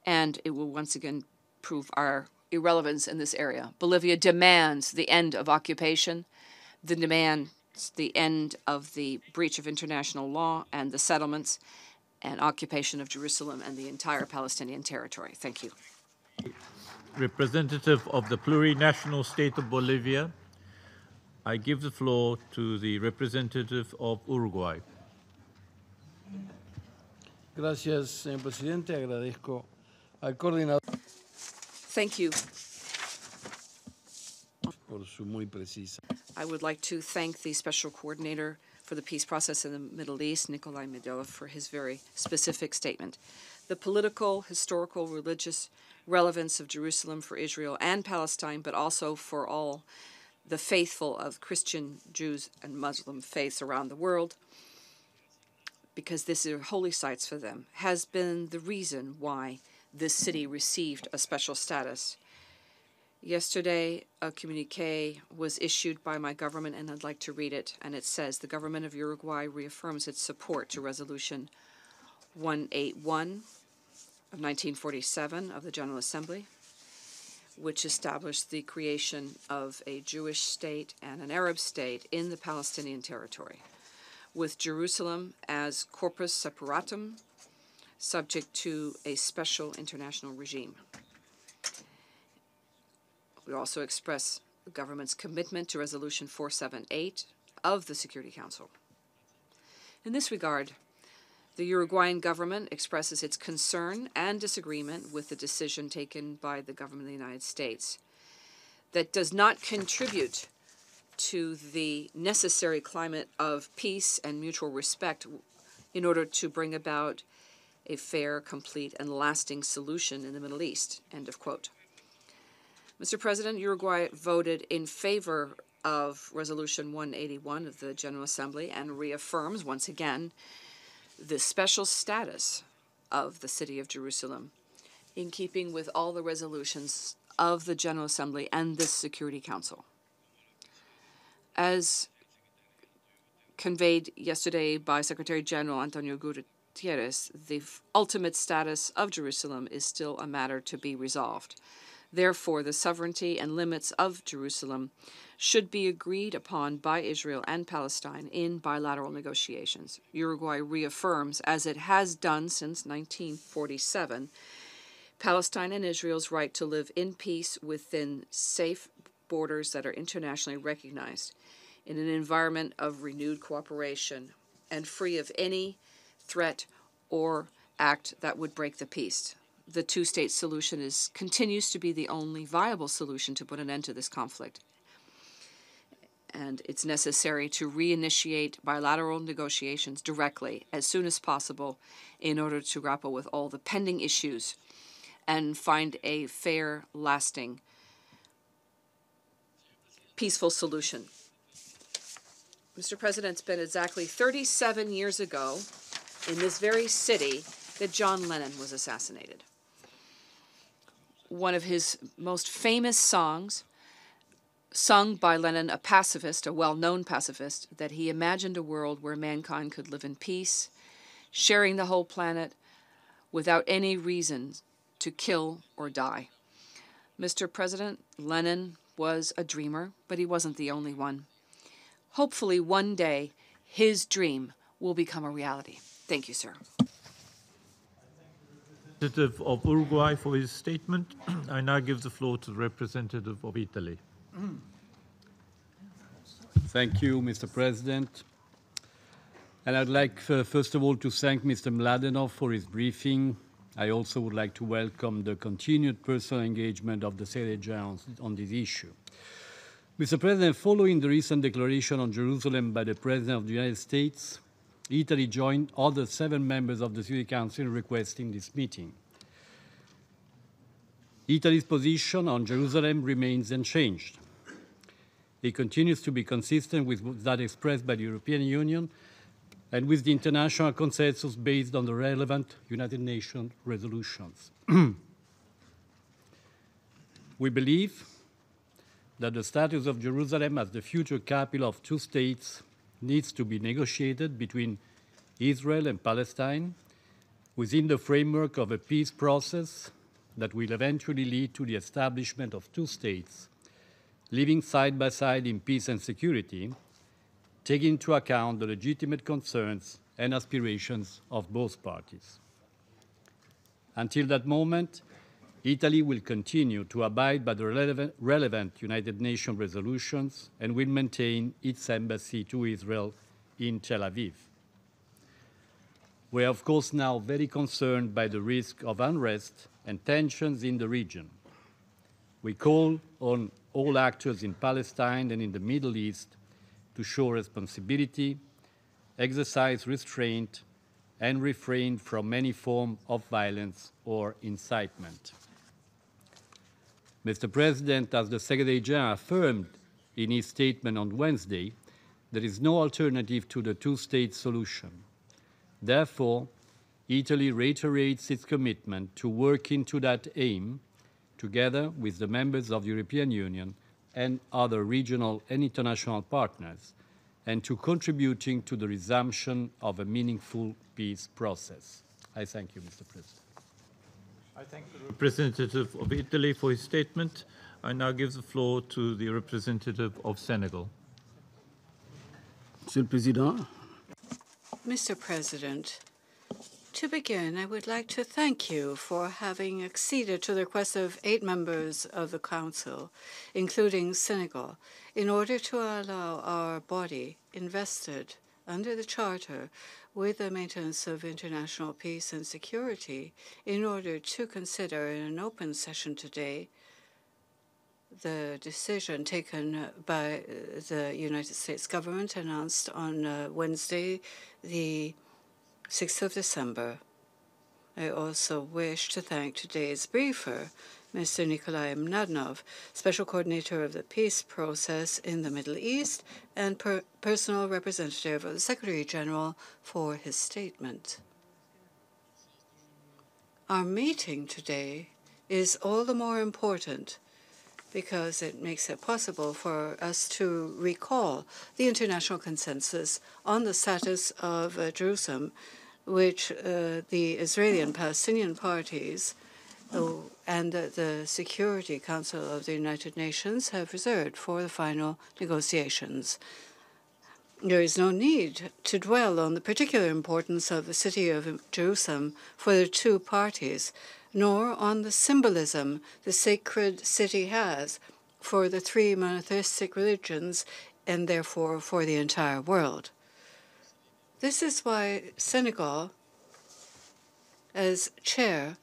H: and it will once again prove our irrelevance in this area. Bolivia demands the end of occupation, demands the end of the breach of international law and the settlements and occupation of Jerusalem and the entire Palestinian territory. Thank you.
A: Representative of the plurinational state of Bolivia, I give the floor to the representative of Uruguay.
G: Gracias, señor presidente. Agradezco al coordinador
H: Thank you.
G: por su muy precisa.
H: I would like to thank the special coordinator for the peace process in the Middle East, Nikolai Medvedev, for his very specific statement. The political, historical, religious relevance of Jerusalem for Israel and Palestine, but also for all the faithful of Christian, Jews, and Muslim faiths around the world, because these are holy sites for them, has been the reason why this city received a special status. Yesterday, a communique was issued by my government, and I'd like to read it, and it says, the government of Uruguay reaffirms its support to Resolution 181 of 1947 of the General Assembly, which established the creation of a Jewish state and an Arab state in the Palestinian territory, with Jerusalem as corpus separatum, subject to a special international regime. We also express the government's commitment to Resolution 478 of the Security Council. In this regard, the Uruguayan government expresses its concern and disagreement with the decision taken by the government of the United States that does not contribute to the necessary climate of peace and mutual respect in order to bring about a fair, complete, and lasting solution in the Middle East, end of quote. Mr. President, Uruguay voted in favor of Resolution 181 of the General Assembly and reaffirms, once again, the special status of the city of Jerusalem, in keeping with all the resolutions of the General Assembly and this Security Council. As conveyed yesterday by Secretary General Antonio Guterres, the ultimate status of Jerusalem is still a matter to be resolved. Therefore, the sovereignty and limits of Jerusalem should be agreed upon by Israel and Palestine in bilateral negotiations. Uruguay reaffirms, as it has done since 1947, Palestine and Israel's right to live in peace within safe borders that are internationally recognized, in an environment of renewed cooperation and free of any threat or act that would break the peace. The two-state solution continues to be the only viable solution to put an end to this conflict. And it's necessary to reinitiate bilateral negotiations directly as soon as possible in order to grapple with all the pending issues and find a fair, lasting, peaceful solution. Mr. President, it's been exactly 37 years ago in this very city that John Lennon was assassinated. One of his most famous songs, sung by Lennon, a pacifist, a well-known pacifist, that he imagined a world where mankind could live in peace, sharing the whole planet without any reason to kill or die. Mr. President, Lennon was a dreamer, but he wasn't the only one. Hopefully, one day, his dream will become a reality. Thank you, sir.
A: Representative of Uruguay for his statement. I now give the floor to the representative of Italy.
G: Thank you, Mr. President. And I'd like, first of all, to thank Mr. Mladenov for his briefing. I also would like to welcome the continued personal engagement of the Secretary General on this issue. Mr. President, following the recent declaration on Jerusalem by the President of the United States, Italy joined other 7 members of the Security Council in requesting this meeting. Italy's position on Jerusalem remains unchanged. It continues to be consistent with that expressed by the European Union and with the international consensus based on the relevant United Nations resolutions. We believe that the status of Jerusalem as the future capital of 2 states needs to be negotiated between Israel and Palestine within the framework of a peace process that will eventually lead to the establishment of 2 states living side by side in peace and security, taking into account the legitimate concerns and aspirations of both parties. Until that moment, Italy will continue to abide by the relevant United Nations resolutions and will maintain its embassy to Israel in Tel Aviv. We are, of course, now very concerned by the risk of unrest and tensions in the region. We call on all actors in Palestine and in the Middle East to show responsibility, exercise restraint, and refrain from any form of violence or incitement. Mr. President, as the Secretary General affirmed in his statement on Wednesday, there is no alternative to the 2-state solution. Therefore, Italy reiterates its commitment to working to that aim, together with the members of the European Union and other regional and international partners, and to contributing to the resumption of a meaningful peace process. I thank you, Mr. President.
A: I thank the representative of Italy for his statement. I now give the floor to the representative of Senegal.
I: Monsieur le Président.
J: Mr. President, to begin, I would like to thank you for having acceded to the request of 8 members of the Council, including Senegal, in order to allow our body invested under the Charter with the maintenance of international peace and security in order to consider in an open session today the decision taken by the United States government announced on Wednesday, the 6th of December. I also wish to thank today's briefer, Mr. Nikolai Mladenov, Special Coordinator of the Peace Process in the Middle East and personal representative of the Secretary General, for his statement. Our meeting today is all the more important because it makes it possible for us to recall the international consensus on the status of Jerusalem, which the Israeli and Palestinian parties and the Security Council of the United Nations have reserved for the final negotiations. There is no need to dwell on the particular importance of the city of Jerusalem for the two parties, nor on the symbolism the sacred city has for the three monotheistic religions and therefore for the entire world. This is why Senegal, as chair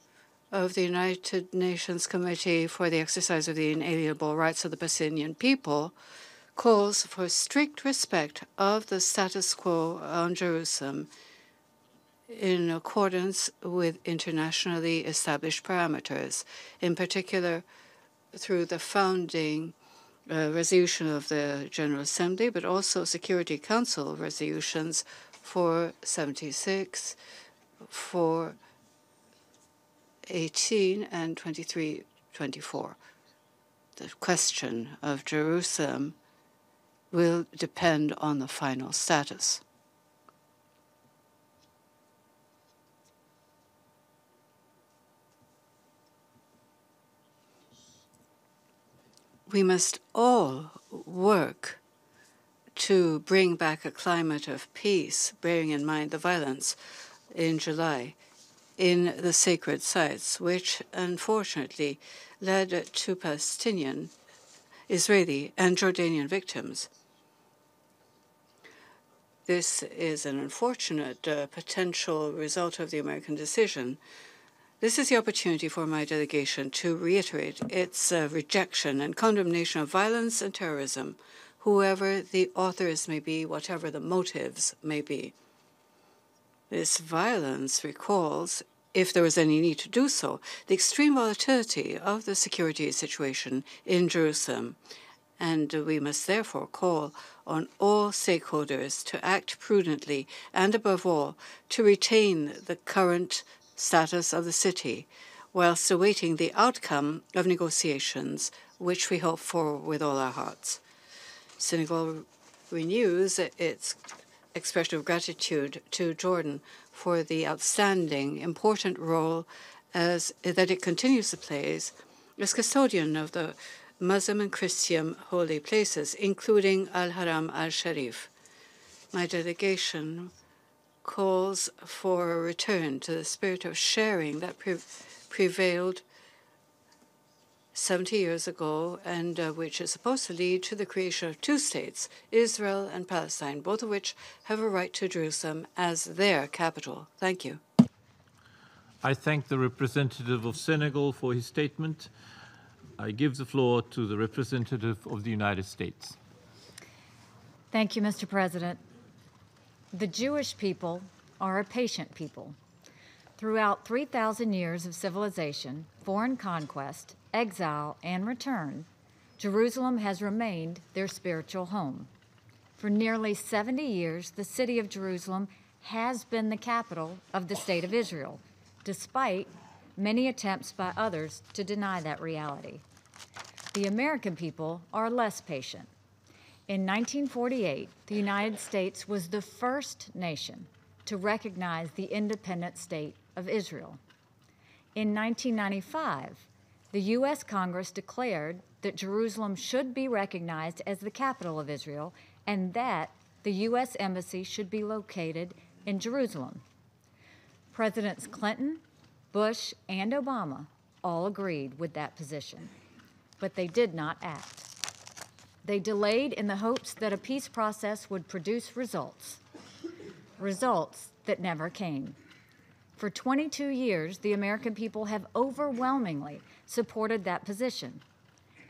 J: of the United Nations Committee for the Exercise of the Inalienable Rights of the Palestinian People, calls for strict respect of the status quo on Jerusalem in accordance with internationally established parameters, in particular through the founding resolution of the General Assembly, but also Security Council resolutions 476, 418, and 2324. The question of Jerusalem will depend on the final status. We must all work to bring back a climate of peace, bearing in mind the violence in July in the sacred sites, which unfortunately led to Palestinian, Israeli, and Jordanian victims. This is an unfortunate potential result of the American decision. This is the opportunity for my delegation to reiterate its rejection and condemnation of violence and terrorism, whoever the authors may be, whatever the motives may be. This violence recalls, if there was any need to do so, the extreme volatility of the security situation in Jerusalem, and we must therefore call on all stakeholders to act prudently and, above all, to retain the current status of the city, whilst awaiting the outcome of negotiations, which we hope for with all our hearts. Senegal renews its expression of gratitude to Jordan for the outstanding, important role that it continues to play as custodian of the Muslim and Christian holy places, including Al-Haram al-Sharif. My delegation calls for a return to the spirit of sharing that prevailed 70 years ago and which is supposed to lead to the creation of two states, Israel and Palestine, both of which have a right to Jerusalem as their capital. Thank you.
A: I thank the representative of Senegal for his statement. I give the floor to the representative of the United States.
I: Thank you, Mr. President. The Jewish people are a patient people. Throughout 3,000 years of civilization, foreign conquest, exile, and return, Jerusalem has remained their spiritual home. For nearly 70 years, the city of Jerusalem has been the capital of the State of Israel, despite many attempts by others to deny that reality. The American people are less patient. In 1948, the United States was the first nation to recognize the independent state of Israel. In 1995, the U.S. Congress declared that Jerusalem should be recognized as the capital of Israel and that the U.S. Embassy should be located in Jerusalem. Presidents Clinton, Bush, and Obama all agreed with that position, but they did not act. They delayed in the hopes that a peace process would produce results that never came. For 22 years, the American people have overwhelmingly supported that position,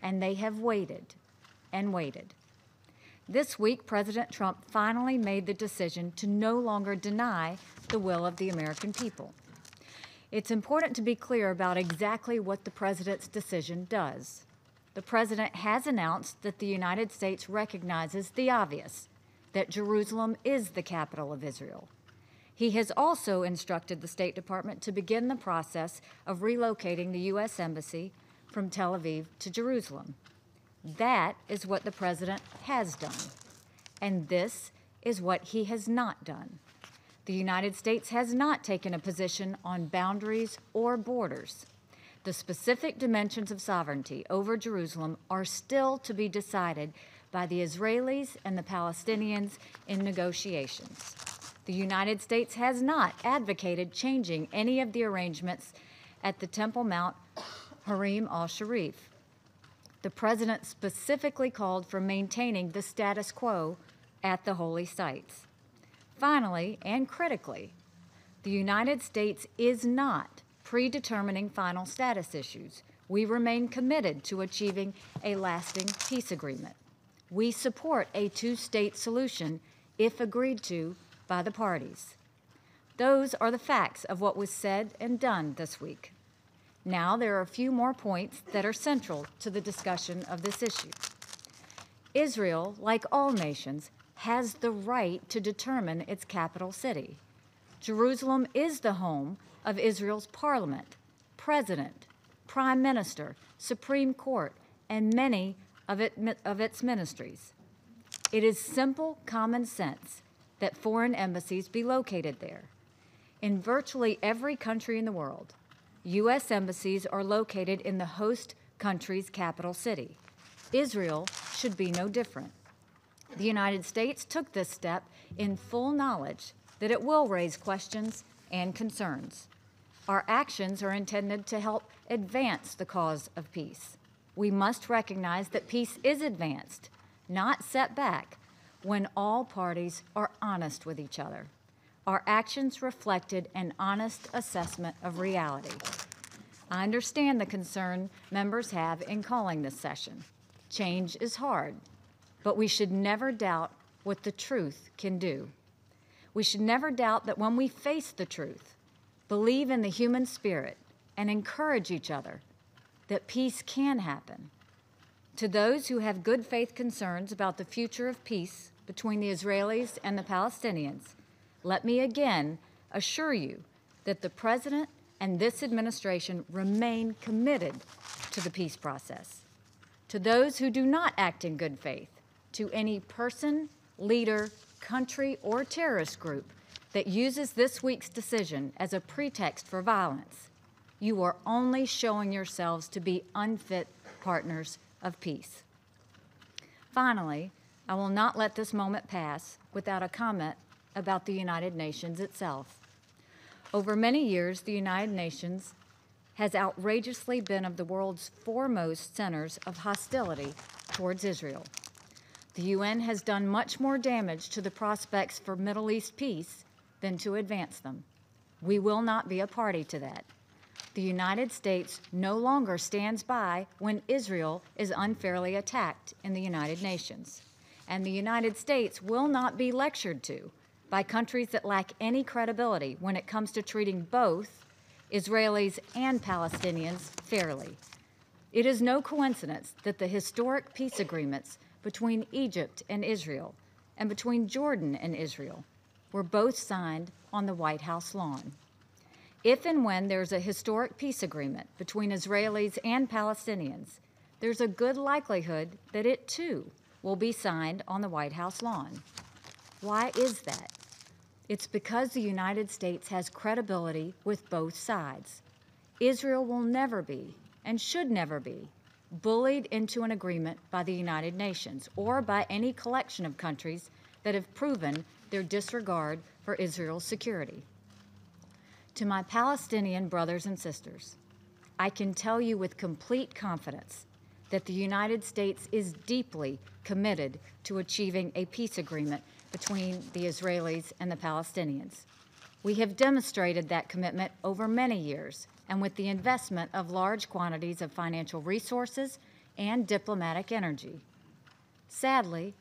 I: and they have waited and waited. This week, President Trump finally made the decision to no longer deny the will of the American people. It's important to be clear about exactly what the president's decision does. The president has announced that the United States recognizes the obvious, that Jerusalem is the capital of Israel. He has also instructed the State Department to begin the process of relocating the U.S. Embassy from Tel Aviv to Jerusalem. That is what the President has done. And this is what he has not done. The United States has not taken a position on boundaries or borders. The specific dimensions of sovereignty over Jerusalem are still to be decided by the Israelis and the Palestinians in negotiations. The United States has not advocated changing any of the arrangements at the Temple Mount Harim al-Sharif. The President specifically called for maintaining the status quo at the holy sites. Finally, and critically, the United States is not predetermining final status issues. We remain committed to achieving a lasting peace agreement. We support a two-state solution if agreed to by the parties. Those are the facts of what was said and done this week. Now there are a few more points that are central to the discussion of this issue. Israel, like all nations, has the right to determine its capital city. Jerusalem is the home of Israel's parliament, president, prime minister, Supreme Court, and many of its ministries. It is simple common sense that foreign embassies be located there. In virtually every country in the world, U.S. embassies are located in the host country's capital city. Israel should be no different. The United States took this step in full knowledge that it will raise questions and concerns. Our actions are intended to help advance the cause of peace. We must recognize that peace is advanced, not set back, when all parties are honest with each other. Our actions reflected an honest assessment of reality. I understand the concern members have in calling this session. Change is hard, but we should never doubt what the truth can do. We should never doubt that when we face the truth, believe in the human spirit, and encourage each other, that peace can happen. To those who have good faith concerns about the future of peace between the Israelis and the Palestinians, let me again assure you that the President and this administration remain committed to the peace process. To those who do not act in good faith, to any person, leader, country, or terrorist group that uses this week's decision as a pretext for violence, you are only showing yourselves to be unfit partners of peace. Finally, I will not let this moment pass without a comment about the United Nations itself. Over many years, the United Nations has outrageously been of the world's foremost centers of hostility towards Israel. The UN has done much more damage to the prospects for Middle East peace than to advance them. We will not be a party to that. The United States no longer stands by when Israel is unfairly attacked in the United Nations. And the United States will not be lectured to by countries that lack any credibility when it comes to treating both Israelis and Palestinians fairly. It is no coincidence that the historic peace agreements between Egypt and Israel and between Jordan and Israel were both signed on the White House lawn. If and when there's a historic peace agreement between Israelis and Palestinians, there's a good likelihood that it too will be signed on the White House lawn. Why is that? It's because the United States has credibility with both sides. Israel will never be, and should never be, bullied into an agreement by the United Nations or by any collection of countries that have proven their disregard for Israel's security. To my Palestinian brothers and sisters, I can tell you with complete confidence that the United States is deeply committed to achieving a peace agreement between the Israelis and the Palestinians. We have demonstrated that commitment over many years and with the investment of large quantities of financial resources and diplomatic energy. Sadly,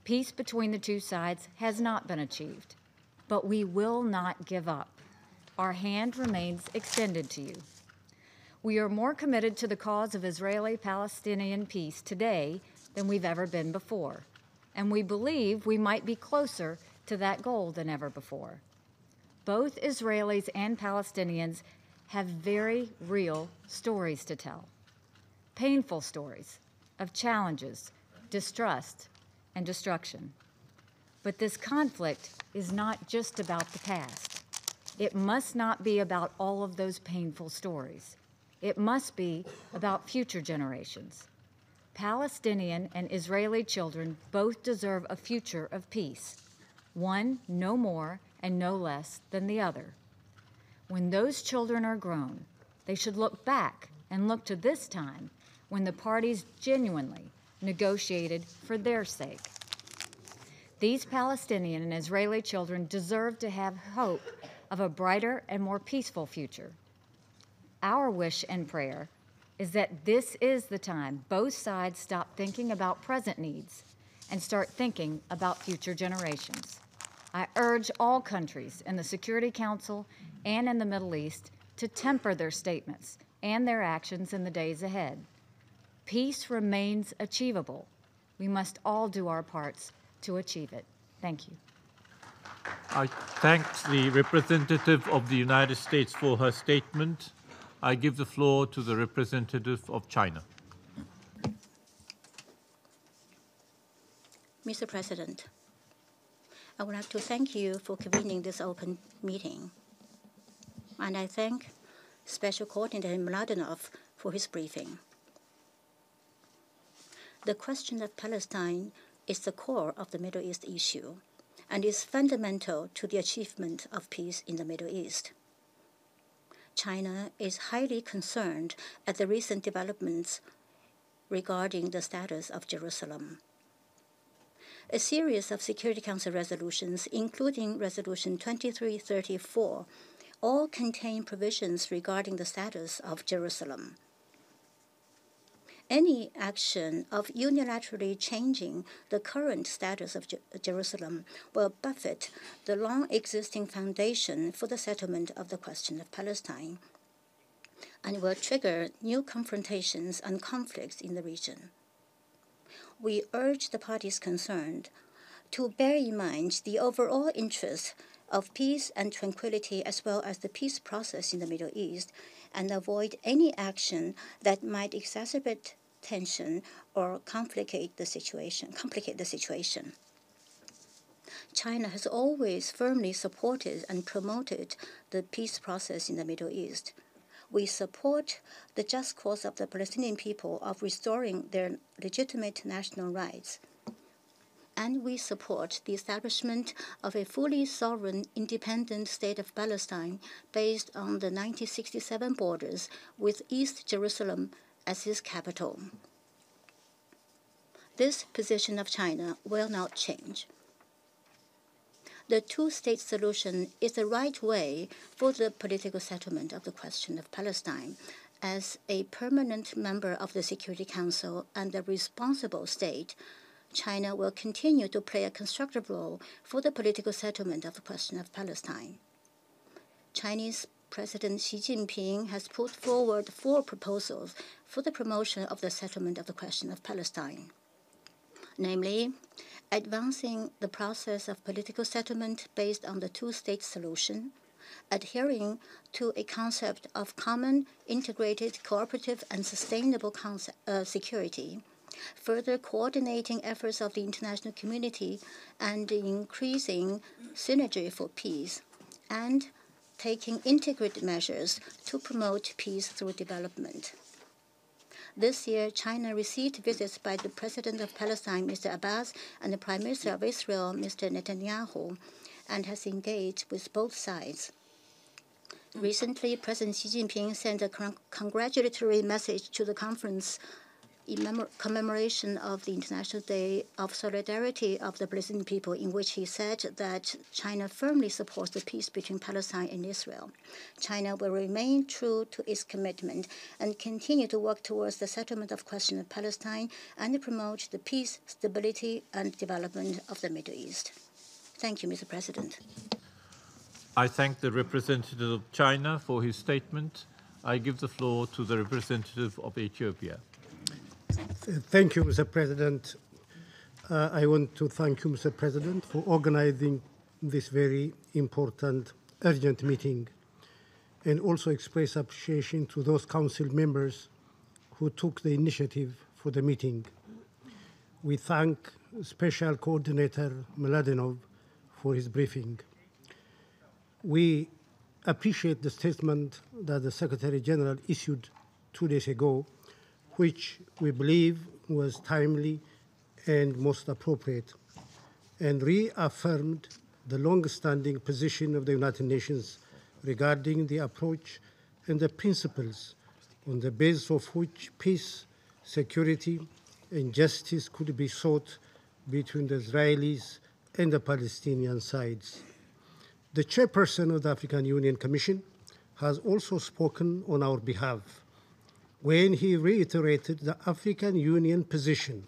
I: peace between the two sides has not been achieved, but we will not give up. Our hand remains extended to you. We are more committed to the cause of Israeli-Palestinian peace today than we've ever been before, and we believe we might be closer to that goal than ever before. Both Israelis and Palestinians have very real stories to tell, painful stories of challenges, distrust, and destruction. But this conflict is not just about the past. It must not be about all of those painful stories. It must be about future generations. Palestinian and Israeli children both deserve a future of peace, one no more and no less than the other. When those children are grown, they should look back and look to this time when the parties genuinely negotiated for their sake. These Palestinian and Israeli children deserve to have hope of a brighter and more peaceful future. Our wish and prayer is that this is the time both sides stop thinking about present needs and start thinking about future generations. I urge all countries in the Security Council and in the Middle East to temper their statements and their actions in the days ahead. Peace remains achievable. We must all do our parts to achieve it. Thank you.
A: I thank the representative of the United States for her statement. I give the floor to the representative of China.
K: Mr. President, I would like to thank you for convening this open meeting. And I thank Special Coordinator Mladenov for his briefing. The question of Palestine is the core of the Middle East issue and is fundamental to the achievement of peace in the Middle East. China is highly concerned at the recent developments regarding the status of Jerusalem. A series of Security Council resolutions, including Resolution 2334, all contain provisions regarding the status of Jerusalem. Any action of unilaterally changing the current status of Jerusalem will buffet the long-existing foundation for the settlement of the question of Palestine and will trigger new confrontations and conflicts in the region. We urge the parties concerned to bear in mind the overall interest of peace and tranquility as well as the peace process in the Middle East and avoid any action that might exacerbate tension or complicate the situation. China has always firmly supported and promoted the peace process in the Middle East. We support the just cause of the Palestinian people of restoring their legitimate national rights. And we support the establishment of a fully sovereign, independent state of Palestine based on the 1967 borders with East Jerusalem as its capital. This position of China will not change. The two-state solution is the right way for the political settlement of the question of Palestine. As a permanent member of the Security Council and a responsible state, China will continue to play a constructive role for the political settlement of the question of Palestine. Chinese President Xi Jinping has put forward 4 proposals for the promotion of the settlement of the question of Palestine, namely, advancing the process of political settlement based on the two-state solution, adhering to a concept of common, integrated, cooperative, and sustainable security, further coordinating efforts of the international community and increasing synergy for peace, and taking integrated measures to promote peace through development. This year, China received visits by the President of Palestine, Mr. Abbas, and the Prime Minister of Israel, Mr. Netanyahu, and has engaged with both sides. Recently, President Xi Jinping sent a congratulatory message to the conference in commemoration of the International Day of Solidarity of the Palestinian people, in which he said that China firmly supports the peace between Palestine and Israel. China will remain true to its commitment and continue to work towards the settlement of the question of Palestine and to promote the peace, stability, and development of the Middle East. Thank you, Mr. President.
A: I thank the representative of China for his statement. I give the floor to the representative of Ethiopia.
L: Thank you, Mr. President. I want to thank you, Mr. President, for organizing this very important, urgent meeting, and also express appreciation to those council members who took the initiative for the meeting. We thank Special Coordinator Mladenov for his briefing. We appreciate the statement that the Secretary General issued 2 days ago, which we believe was timely and most appropriate, and reaffirmed the long-standing position of the United Nations regarding the approach and the principles on the basis of which peace, security, and justice could be sought between the Israelis and the Palestinian sides. The chairperson of the African Union Commission has also spoken on our behalf when he reiterated the African Union position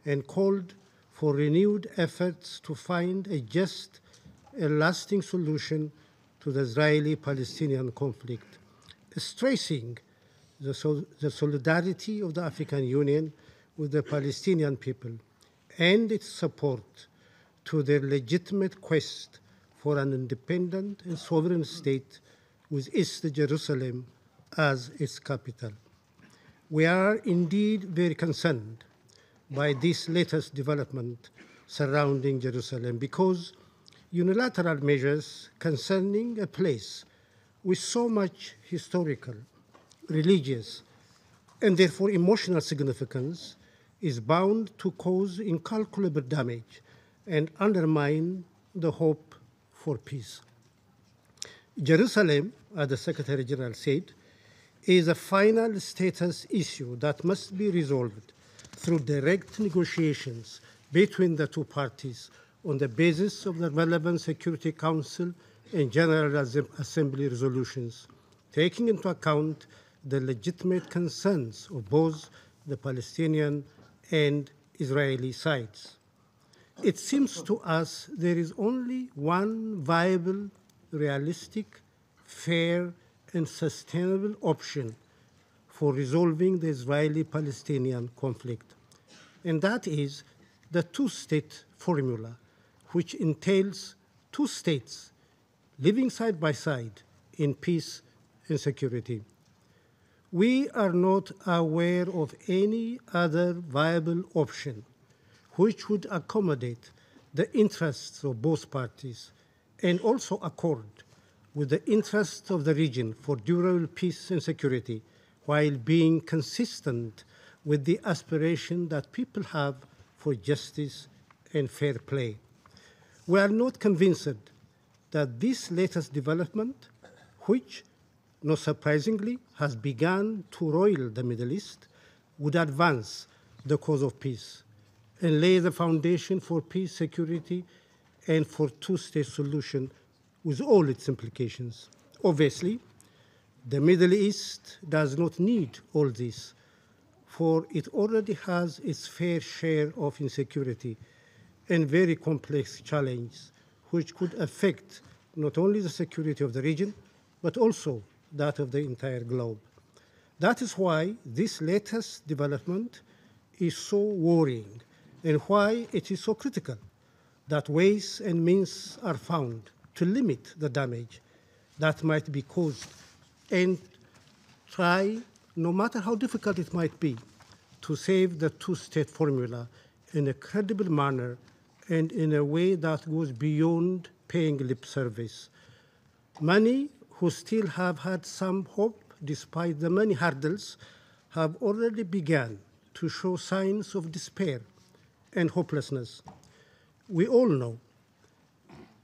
L: and called for renewed efforts to find a just and lasting solution to the Israeli-Palestinian conflict, stressing the solidarity of the African Union with the Palestinian people and its support to their legitimate quest for an independent and sovereign state with East Jerusalem as its capital. We are indeed very concerned by this latest development surrounding Jerusalem because unilateral measures concerning a place with so much historical, religious, and therefore emotional significance is bound to cause incalculable damage and undermine the hope for peace. Jerusalem, as the Secretary General said, is a final status issue that must be resolved through direct negotiations between the two parties on the basis of the relevant Security Council and General Assembly resolutions, taking into account the legitimate concerns of both the Palestinian and Israeli sides. It seems to us there is only one viable, realistic, fair, and sustainable option for resolving the Israeli-Palestinian conflict, and that is the two-state formula, which entails two states living side by side in peace and security. We are not aware of any other viable option which would accommodate the interests of both parties and also accord with the interests of the region for durable peace and security, while being consistent with the aspiration that people have for justice and fair play. We are not convinced that this latest development, which, not surprisingly, has begun to roil the Middle East, would advance the cause of peace and lay the foundation for peace, security, and for two-state solution with all its implications. Obviously, the Middle East does not need all this, for it already has its fair share of insecurity and very complex challenges, which could affect not only the security of the region, but also that of the entire globe. That is why this latest development is so worrying and why it is so critical that ways and means are found to limit the damage that might be caused and try, no matter how difficult it might be, to save the two-state formula in a credible manner and in a way that goes beyond paying lip service. Many who still have had some hope despite the many hurdles have already begun to show signs of despair and hopelessness. We all know,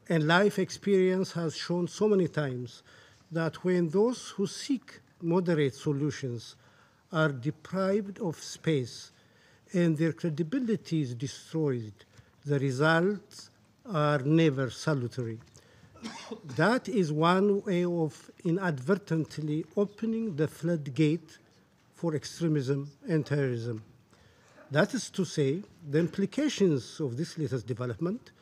L: and life experience has shown so many times, that when those who seek moderate solutions are deprived of space and their credibility is destroyed, the results are never salutary. That is one way of inadvertently opening the floodgate for extremism and terrorism. That is to say, the implications of this latest development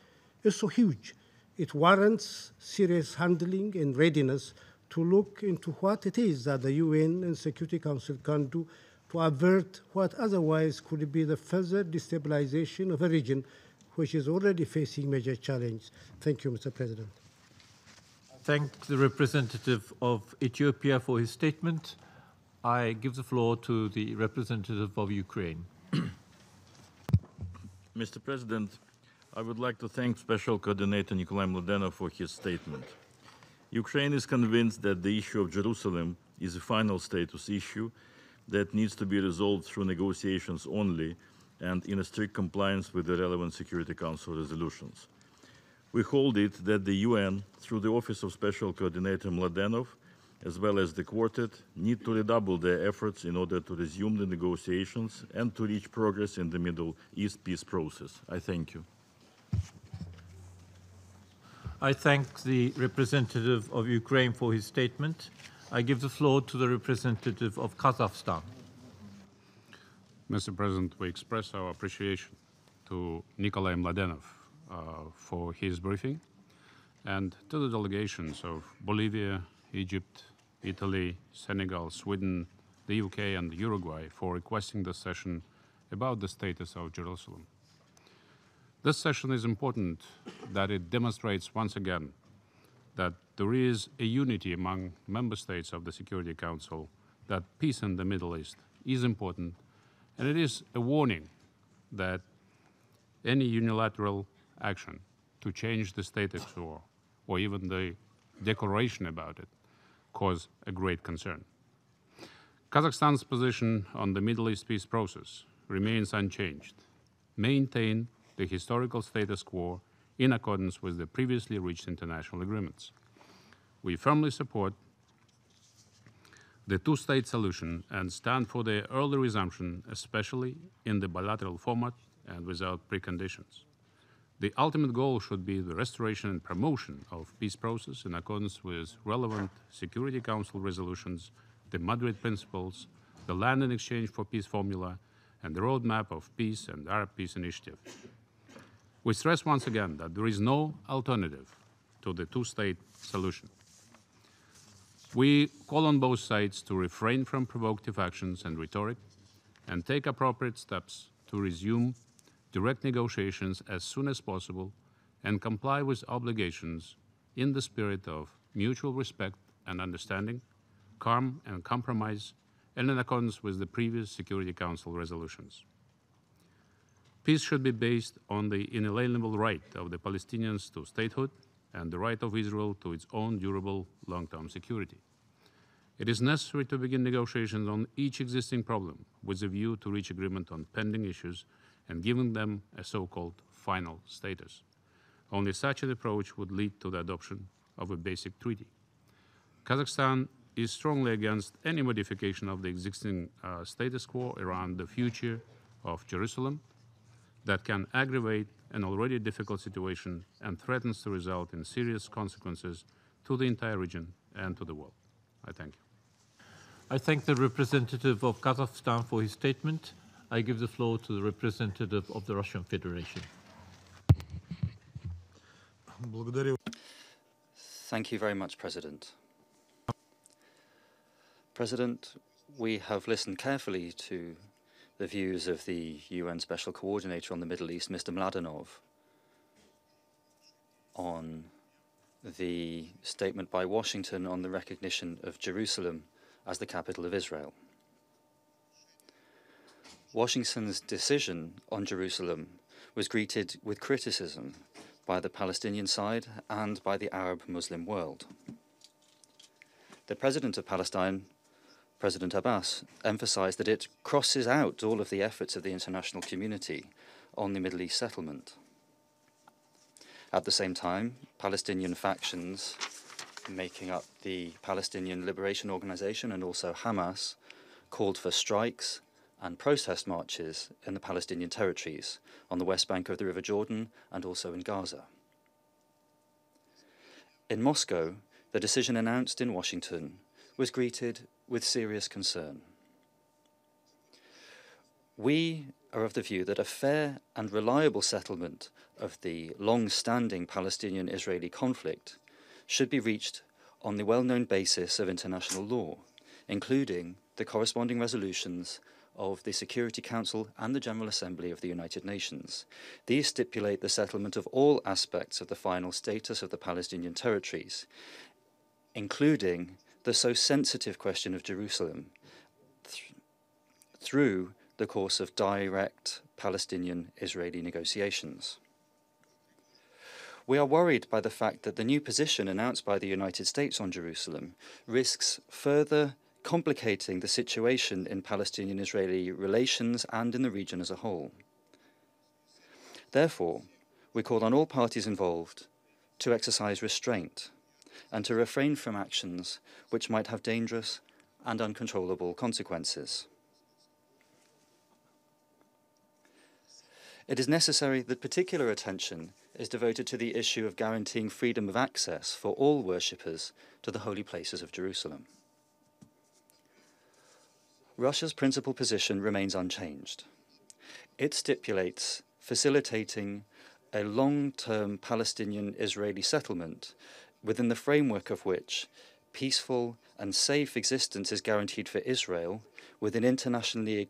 L: is so huge. It warrants serious handling and readiness to look into what it is that the UN and Security Council can do to avert what otherwise could be the further destabilization of a region which is already facing major challenges. Thank you, Mr. President.
A: Thank the representative of Ethiopia for his statement. I give the floor to the representative of Ukraine.
M: Mr. President, I would like to thank Special Coordinator Nikolai Mladenov for his statement. Ukraine is convinced that the issue of Jerusalem is a final status issue that needs to be resolved through negotiations only and in a strict compliance with the relevant Security Council resolutions. We hold it that the UN, through the Office of Special Coordinator Mladenov, as well as the Quartet, need to redouble their efforts in order to resume the negotiations and to reach progress in the Middle East peace process. I thank you.
A: I thank the representative of Ukraine for his statement. I give the floor to the representative of Kazakhstan.
N: Mr. President, we express our appreciation to Nikolai Mladenov for his briefing and to the delegations of Bolivia, Egypt, Italy, Senegal, Sweden, the UK and Uruguay for requesting this session about the status of Jerusalem. This session is important that it demonstrates once again that there is a unity among member states of the Security Council, that peace in the Middle East is important, and it is a warning that any unilateral action to change the status quo or even the declaration about it cause a great concern. Kazakhstan's position on the Middle East peace process remains unchanged. Maintain the historical status quo in accordance with the previously reached international agreements. We firmly support the two-state solution and stand for their early resumption, especially in the bilateral format and without preconditions. The ultimate goal should be the restoration and promotion of peace process in accordance with relevant Security Council resolutions, the Madrid principles, the land in exchange for peace formula, and the roadmap of peace and Arab peace initiative. We stress once again that there is no alternative to the two-state solution. We call on both sides to refrain from provocative actions and rhetoric and take appropriate steps to resume direct negotiations as soon as possible and comply with obligations in the spirit of mutual respect and understanding, calm and compromise, and in accordance with the previous Security Council resolutions. Peace should be based on the inalienable right of the Palestinians to statehood and the right of Israel to its own durable long-term security. It is necessary to begin negotiations on each existing problem with a view to reach agreement on pending issues and giving them a so-called final status. Only such an approach would lead to the adoption of a basic treaty. Kazakhstan is strongly against any modification of the existing status quo around the future of Jerusalem that can aggravate an already difficult situation and threatens to result in serious consequences to the entire region and to the world. I thank you.
A: I thank the representative of Kazakhstan for his statement. I give the floor to the representative of the Russian Federation.
O: Thank you very much, President. President, we have listened carefully to the views of the UN Special Coordinator on the Middle East, Mr. Mladenov, on the statement by Washington on the recognition of Jerusalem as the capital of Israel. Washington's decision on Jerusalem was greeted with criticism by the Palestinian side and by the Arab Muslim world. The President of Palestine, President Abbas, emphasized that it crosses out all of the efforts of the international community on the Middle East settlement. At the same time, Palestinian factions making up the Palestinian Liberation Organization and also Hamas called for strikes and protest marches in the Palestinian territories on the west bank of the River Jordan and also in Gaza. In Moscow, the decision announced in Washington was greeted with serious concern. We are of the view that a fair and reliable settlement of the long-standing Palestinian-Israeli conflict should be reached on the well-known basis of international law, including the corresponding resolutions of the Security Council and the General Assembly of the United Nations. These stipulate the settlement of all aspects of the final status of the Palestinian territories, including the so sensitive question of Jerusalem, through the course of direct Palestinian-Israeli negotiations. We are worried by the fact that the new position announced by the United States on Jerusalem risks further complicating the situation in Palestinian-Israeli relations and in the region as a whole. Therefore, we call on all parties involved to exercise restraint and to refrain from actions which might have dangerous and uncontrollable consequences. It is necessary that particular attention is devoted to the issue of guaranteeing freedom of access for all worshippers to the holy places of Jerusalem. Russia's principal position remains unchanged. It stipulates facilitating a long-term Palestinian-Israeli settlement within the framework of which peaceful and safe existence is guaranteed for Israel within internationally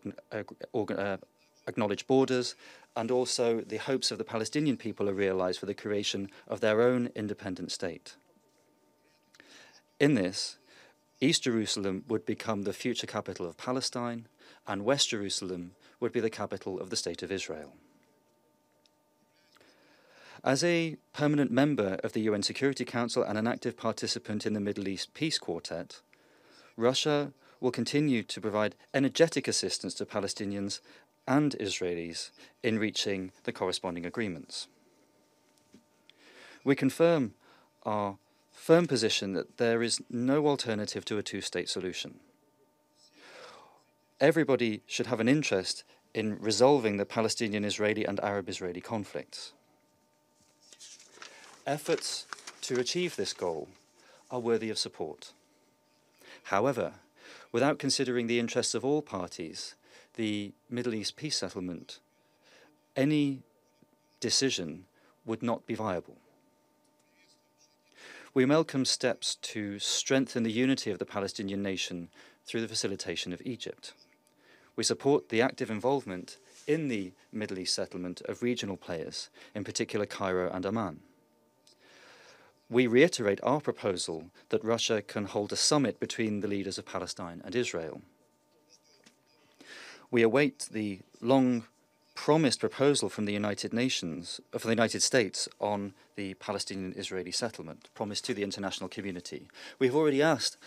O: acknowledged borders, and also the hopes of the Palestinian people are realized for the creation of their own independent state. In this, East Jerusalem would become the future capital of Palestine, and West Jerusalem would be the capital of the State of Israel. As a permanent member of the UN Security Council and an active participant in the Middle East Peace Quartet, Russia will continue to provide energetic assistance to Palestinians and Israelis in reaching the corresponding agreements. We confirm our firm position that there is no alternative to a two-state solution. Everybody should have an interest in resolving the Palestinian-Israeli and Arab-Israeli conflicts. Efforts to achieve this goal are worthy of support. However, without considering the interests of all parties, the Middle East peace settlement, any decision would not be viable. We welcome steps to strengthen the unity of the Palestinian nation through the facilitation of Egypt. We support the active involvement in the Middle East settlement of regional players, in particular Cairo and Amman. We reiterate our proposal that Russia can hold a summit between the leaders of Palestine and Israel. We await the long-promised proposal from the United States on the Palestinian-Israeli settlement, promised to the international community. We've already asked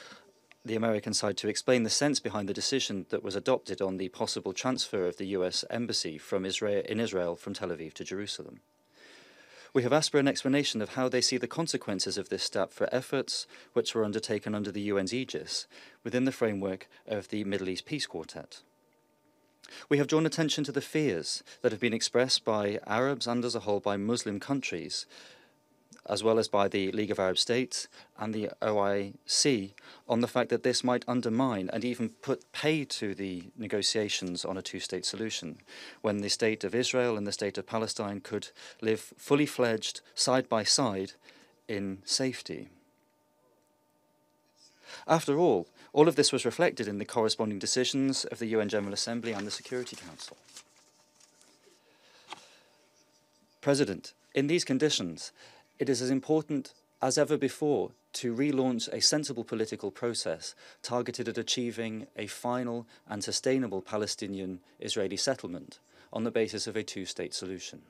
O: the American side to explain the sense behind the decision that was adopted on the possible transfer of the US embassy in Israel from Tel Aviv to Jerusalem. We have asked for an explanation of how they see the consequences of this step for efforts which were undertaken under the UN's aegis within the framework of the Middle East Peace Quartet. We have drawn attention to the fears that have been expressed by Arabs and as a whole by Muslim countries, as well as by the League of Arab States and the OIC, on the fact that this might undermine and even put pay to the negotiations on a two-state solution, when the State of Israel and the State of Palestine could live fully fledged, side by side, in safety. After all of this was reflected in the corresponding decisions of the UN General Assembly and the Security Council. President, in these conditions, it is as important as ever before to relaunch a sensible political process targeted at achieving a final and sustainable Palestinian-Israeli settlement on the basis of a two-state solution.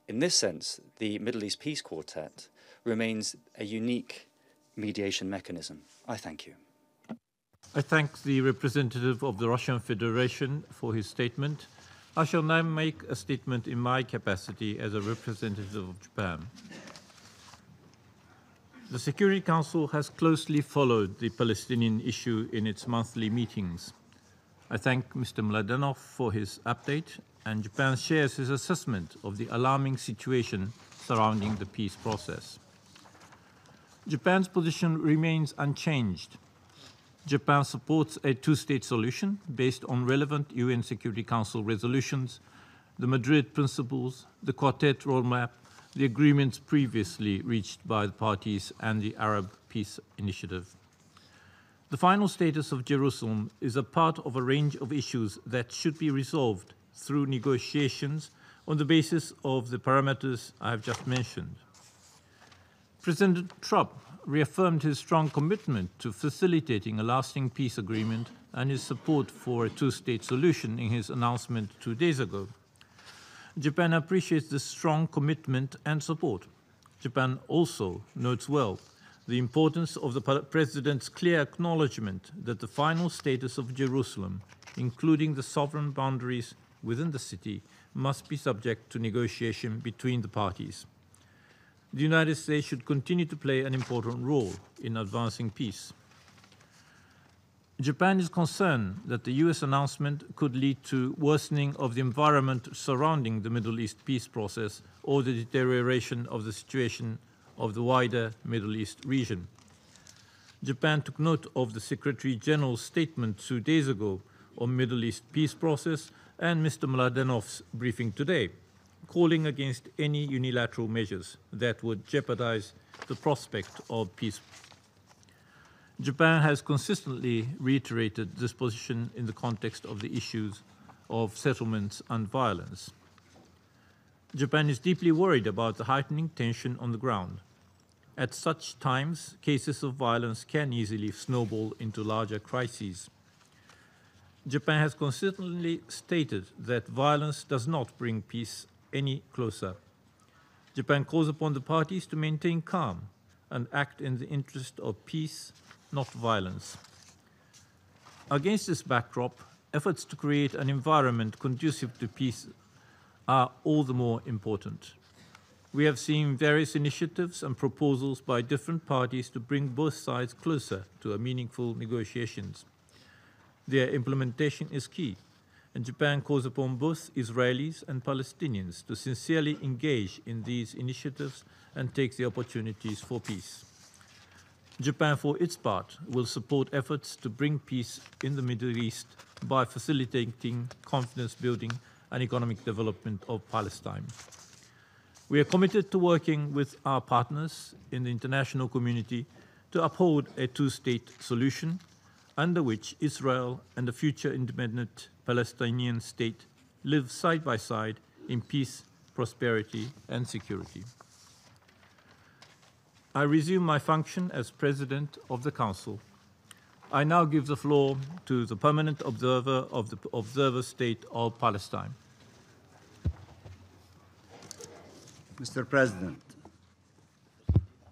O: In this sense, the Middle East Peace Quartet remains a unique mediation mechanism. I thank you.
A: I thank the representative of the Russian Federation for his statement. I shall now make a statement in my capacity as a representative of Japan. The Security Council has closely followed the Palestinian issue in its monthly meetings. I thank Mr. Mladenov for his update, and Japan shares his assessment of the alarming situation surrounding the peace process. Japan's position remains unchanged. Japan supports a two-state solution based on relevant UN Security Council resolutions, the Madrid Principles, the Quartet Roadmap, the agreements previously reached by the parties, and the Arab Peace Initiative. The final status of Jerusalem is a part of a range of issues that should be resolved through negotiations on the basis of the parameters I have just mentioned. President Trump reaffirmed his strong commitment to facilitating a lasting peace agreement and his support for a two-state solution in his announcement 2 days ago. Japan appreciates this strong commitment and support. Japan also notes well the importance of the President's clear acknowledgement that the final status of Jerusalem, including the sovereign boundaries within the city, must be subject to negotiation between the parties. The United States should continue to play an important role in advancing peace. Japan is concerned that the US announcement could lead to worsening of the environment surrounding the Middle East peace process or the deterioration of the situation of the wider Middle East region. Japan took note of the Secretary General's statement 2 days ago on Middle East peace process and Mr. Mladenov's briefing today, calling against any unilateral measures that would jeopardize the prospect of peace. Japan has consistently reiterated this position in the context of the issues of settlements and violence. Japan is deeply worried about the heightening tension on the ground. At such times, cases of violence can easily snowball into larger crises. Japan has consistently stated that violence does not bring peace any closer. Japan calls upon the parties to maintain calm and act in the interest of peace, not violence. Against this backdrop, efforts to create an environment conducive to peace are all the more important. We have seen various initiatives and proposals by different parties to bring both sides closer to a meaningful negotiations. Their implementation is key, and Japan calls upon both Israelis and Palestinians to sincerely engage in these initiatives and take the opportunities for peace. Japan, for its part, will support efforts to bring peace in the Middle East by facilitating confidence building and economic development of Palestine. We are committed to working with our partners in the international community to uphold a two-state solution under which Israel and the future independent Palestinian state live side by side in peace, prosperity, and security. I resume my function as President of the Council. I now give the floor to the permanent observer of the Observer State of Palestine.
P: Mr. President,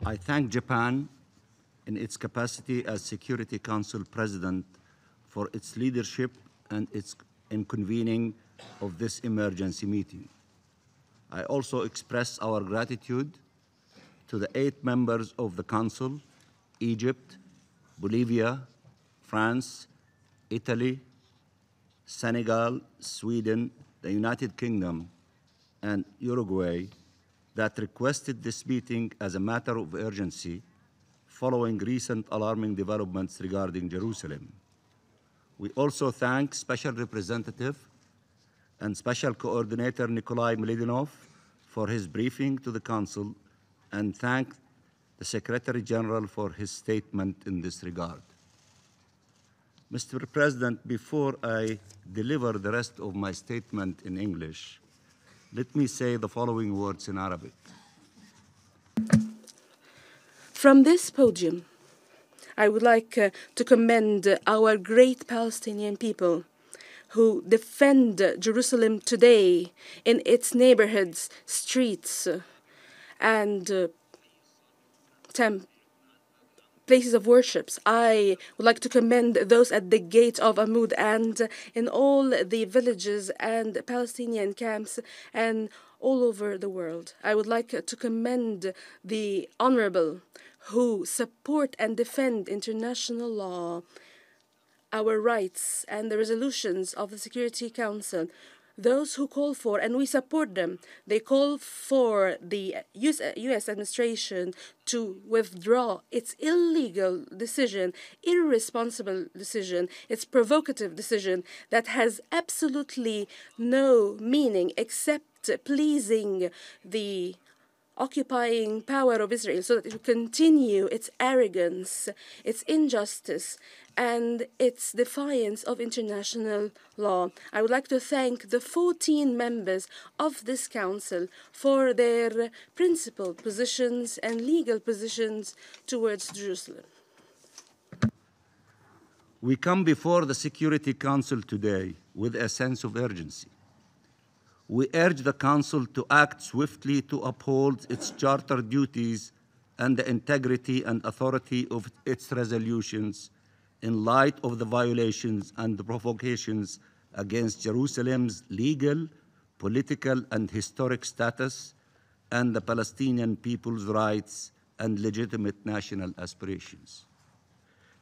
P: I thank Japan in its capacity as Security Council President for its leadership and in convening of this emergency meeting. I also express our gratitude to the 8 members of the Council, Egypt, Bolivia, France, Italy, Senegal, Sweden, the United Kingdom, and Uruguay, that requested this meeting as a matter of urgency following recent alarming developments regarding Jerusalem. We also thank Special Representative and Special Coordinator Nikolai Mladenov for his briefing to the Council and thank the Secretary General for his statement in this regard. Mr. President, before I deliver the rest of my statement in English, let me say the following words in Arabic.
Q: From this podium, I would like to commend our great Palestinian people who defend Jerusalem today in its neighborhoods, streets, and places of worships. I would like to commend those at the gate of Amud and in all the villages and Palestinian camps and all over the world. I would like to commend the honorable who support and defend international law, our rights, and the resolutions of the Security Council. Those who call for, and we support them, they call for the U.S. administration to withdraw its illegal decision, irresponsible decision, its provocative decision that has absolutely no meaning except pleasing the occupying power of Israel so that it will continue its arrogance, its injustice, and its defiance of international law. I would like to thank the 14 members of this council for their principled positions and legal positions towards Jerusalem.
P: We come before the Security Council today with a sense of urgency. We urge the Council to act swiftly to uphold its charter duties and the integrity and authority of its resolutions in light of the violations and the provocations against Jerusalem's legal, political, and historic status and the Palestinian people's rights and legitimate national aspirations.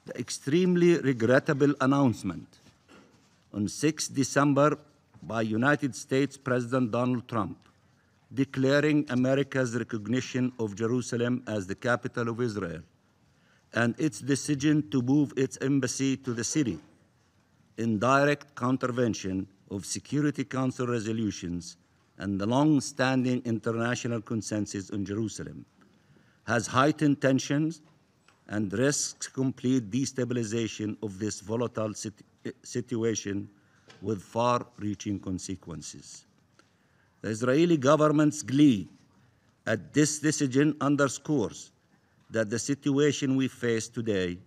P: The extremely regrettable announcement on 6 December by United States President Donald Trump declaring America's recognition of Jerusalem as the capital of Israel and its decision to move its embassy to the city in direct contravention of Security Council resolutions and the long-standing international consensus on Jerusalem has heightened tensions and risks complete destabilization of this volatile situation with far-reaching consequences. The Israeli government's glee at this decision underscores that the situation we face today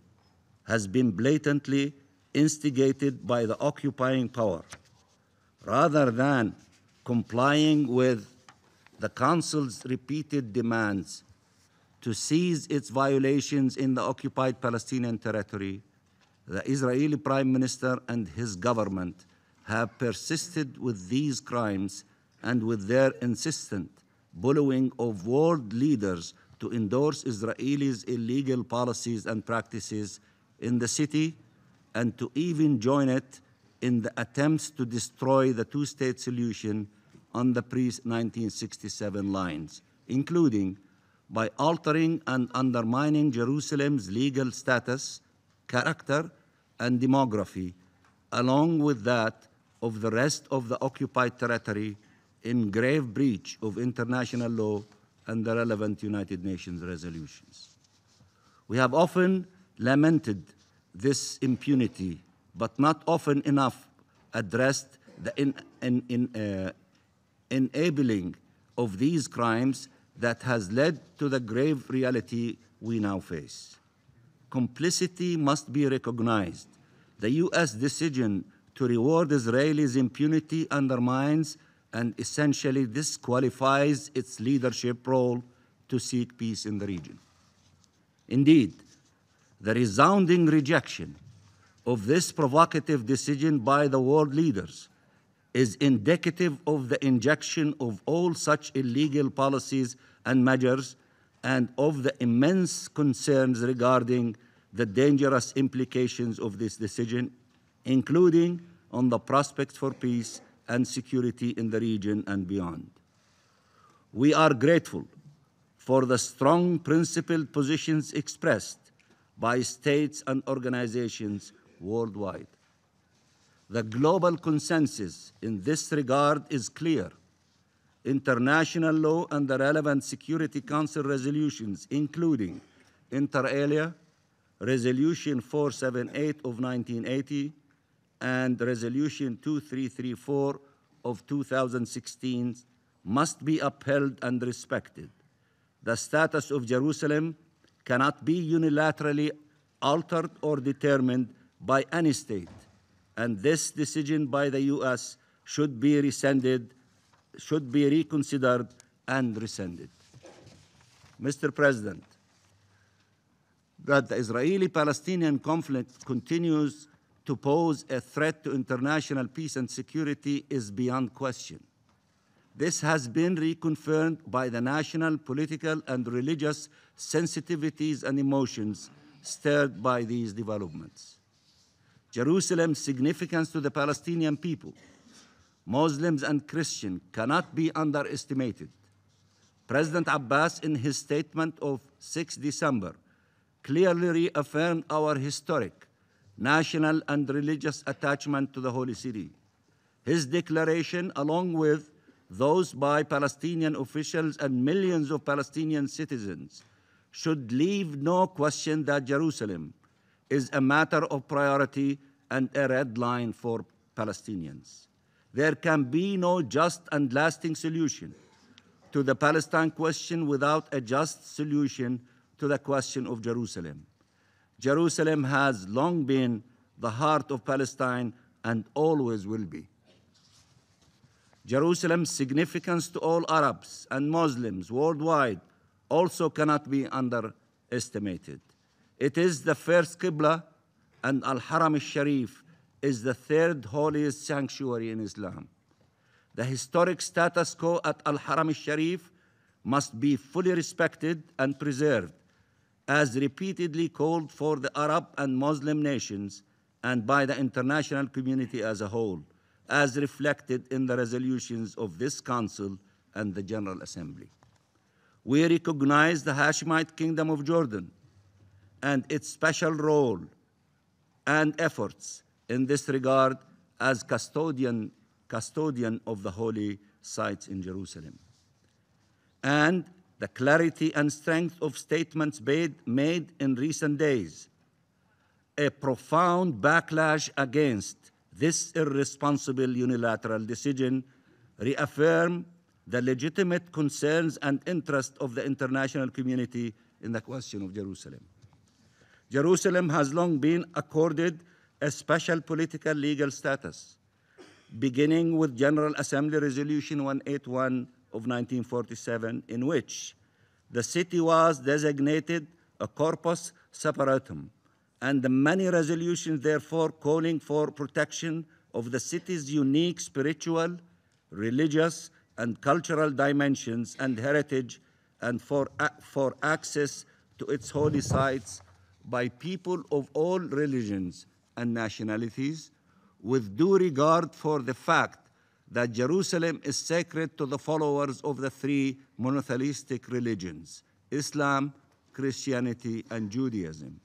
P: has been blatantly instigated by the occupying power, rather than complying with the Council's repeated demands to cease its violations in the occupied Palestinian territory. The Israeli Prime Minister and his government have persisted with these crimes and with their insistent bullying of world leaders to endorse Israelis' illegal policies and practices in the city and to even join it in the attempts to destroy the two-state solution on the pre-1967 lines, including by altering and undermining Jerusalem's legal status, character, and demography, along with that of the rest of the occupied territory in grave breach of international law and the relevant United Nations resolutions. We have often lamented this impunity, but not often enough addressed the enabling of these crimes that has led to the grave reality we now face. Complicity must be recognized. The U.S. decision to reward Israelis' impunity undermines and essentially disqualifies its leadership role to seek peace in the region. Indeed, the resounding rejection of this provocative decision by the world leaders is indicative of the injection of all such illegal policies and measures and of the immense concerns regarding the dangerous implications of this decision, including on the prospects for peace and security in the region and beyond. We are grateful for the strong principled positions expressed by states and organizations worldwide. The global consensus in this regard is clear. International law and the relevant Security Council resolutions, including inter alia, Resolution 478 of 1980, and Resolution 2334 of 2016, must be upheld and respected. The status of Jerusalem cannot be unilaterally altered or determined by any state, and this decision by the U.S. should be reconsidered and rescinded. Mr. President, that the Israeli-Palestinian conflict continues to pose a threat to international peace and security is beyond question. This has been reconfirmed by the national, political, and religious sensitivities and emotions stirred by these developments. Jerusalem's significance to the Palestinian people, Muslims and Christians, cannot be underestimated. President Abbas, in his statement of 6 December, clearly reaffirmed our historic, national, and religious attachment to the Holy City. His declaration, along with those by Palestinian officials and millions of Palestinian citizens, should leave no question that Jerusalem is a matter of priority and a red line for Palestinians. There can be no just and lasting solution to the Palestine question without a just solution to the question of Jerusalem. Jerusalem has long been the heart of Palestine, and always will be. Jerusalem's significance to all Arabs and Muslims worldwide also cannot be underestimated. It is the first Qibla, and Al-Haram al-Sharif is the third holiest sanctuary in Islam. The historic status quo at Al-Haram al-Sharif must be fully respected and preserved, as repeatedly called for the Arab and Muslim nations and by the international community as a whole, as reflected in the resolutions of this Council and the General Assembly. We recognize the Hashemite Kingdom of Jordan and its special role and efforts in this regard as custodian of the holy sites in Jerusalem. And the clarity and strength of statements made in recent days, a profound backlash against this irresponsible unilateral decision, reaffirm the legitimate concerns and interests of the international community in the question of Jerusalem. Jerusalem has long been accorded a special political legal status, beginning with General Assembly Resolution 181 of 1947, in which the city was designated a corpus separatum, and the many resolutions therefore calling for protection of the city's unique spiritual, religious, and cultural dimensions and heritage, and for access to its holy sites by people of all religions and nationalities, with due regard for the fact that Jerusalem is sacred to the followers of the three monotheistic religions, Islam, Christianity, and Judaism.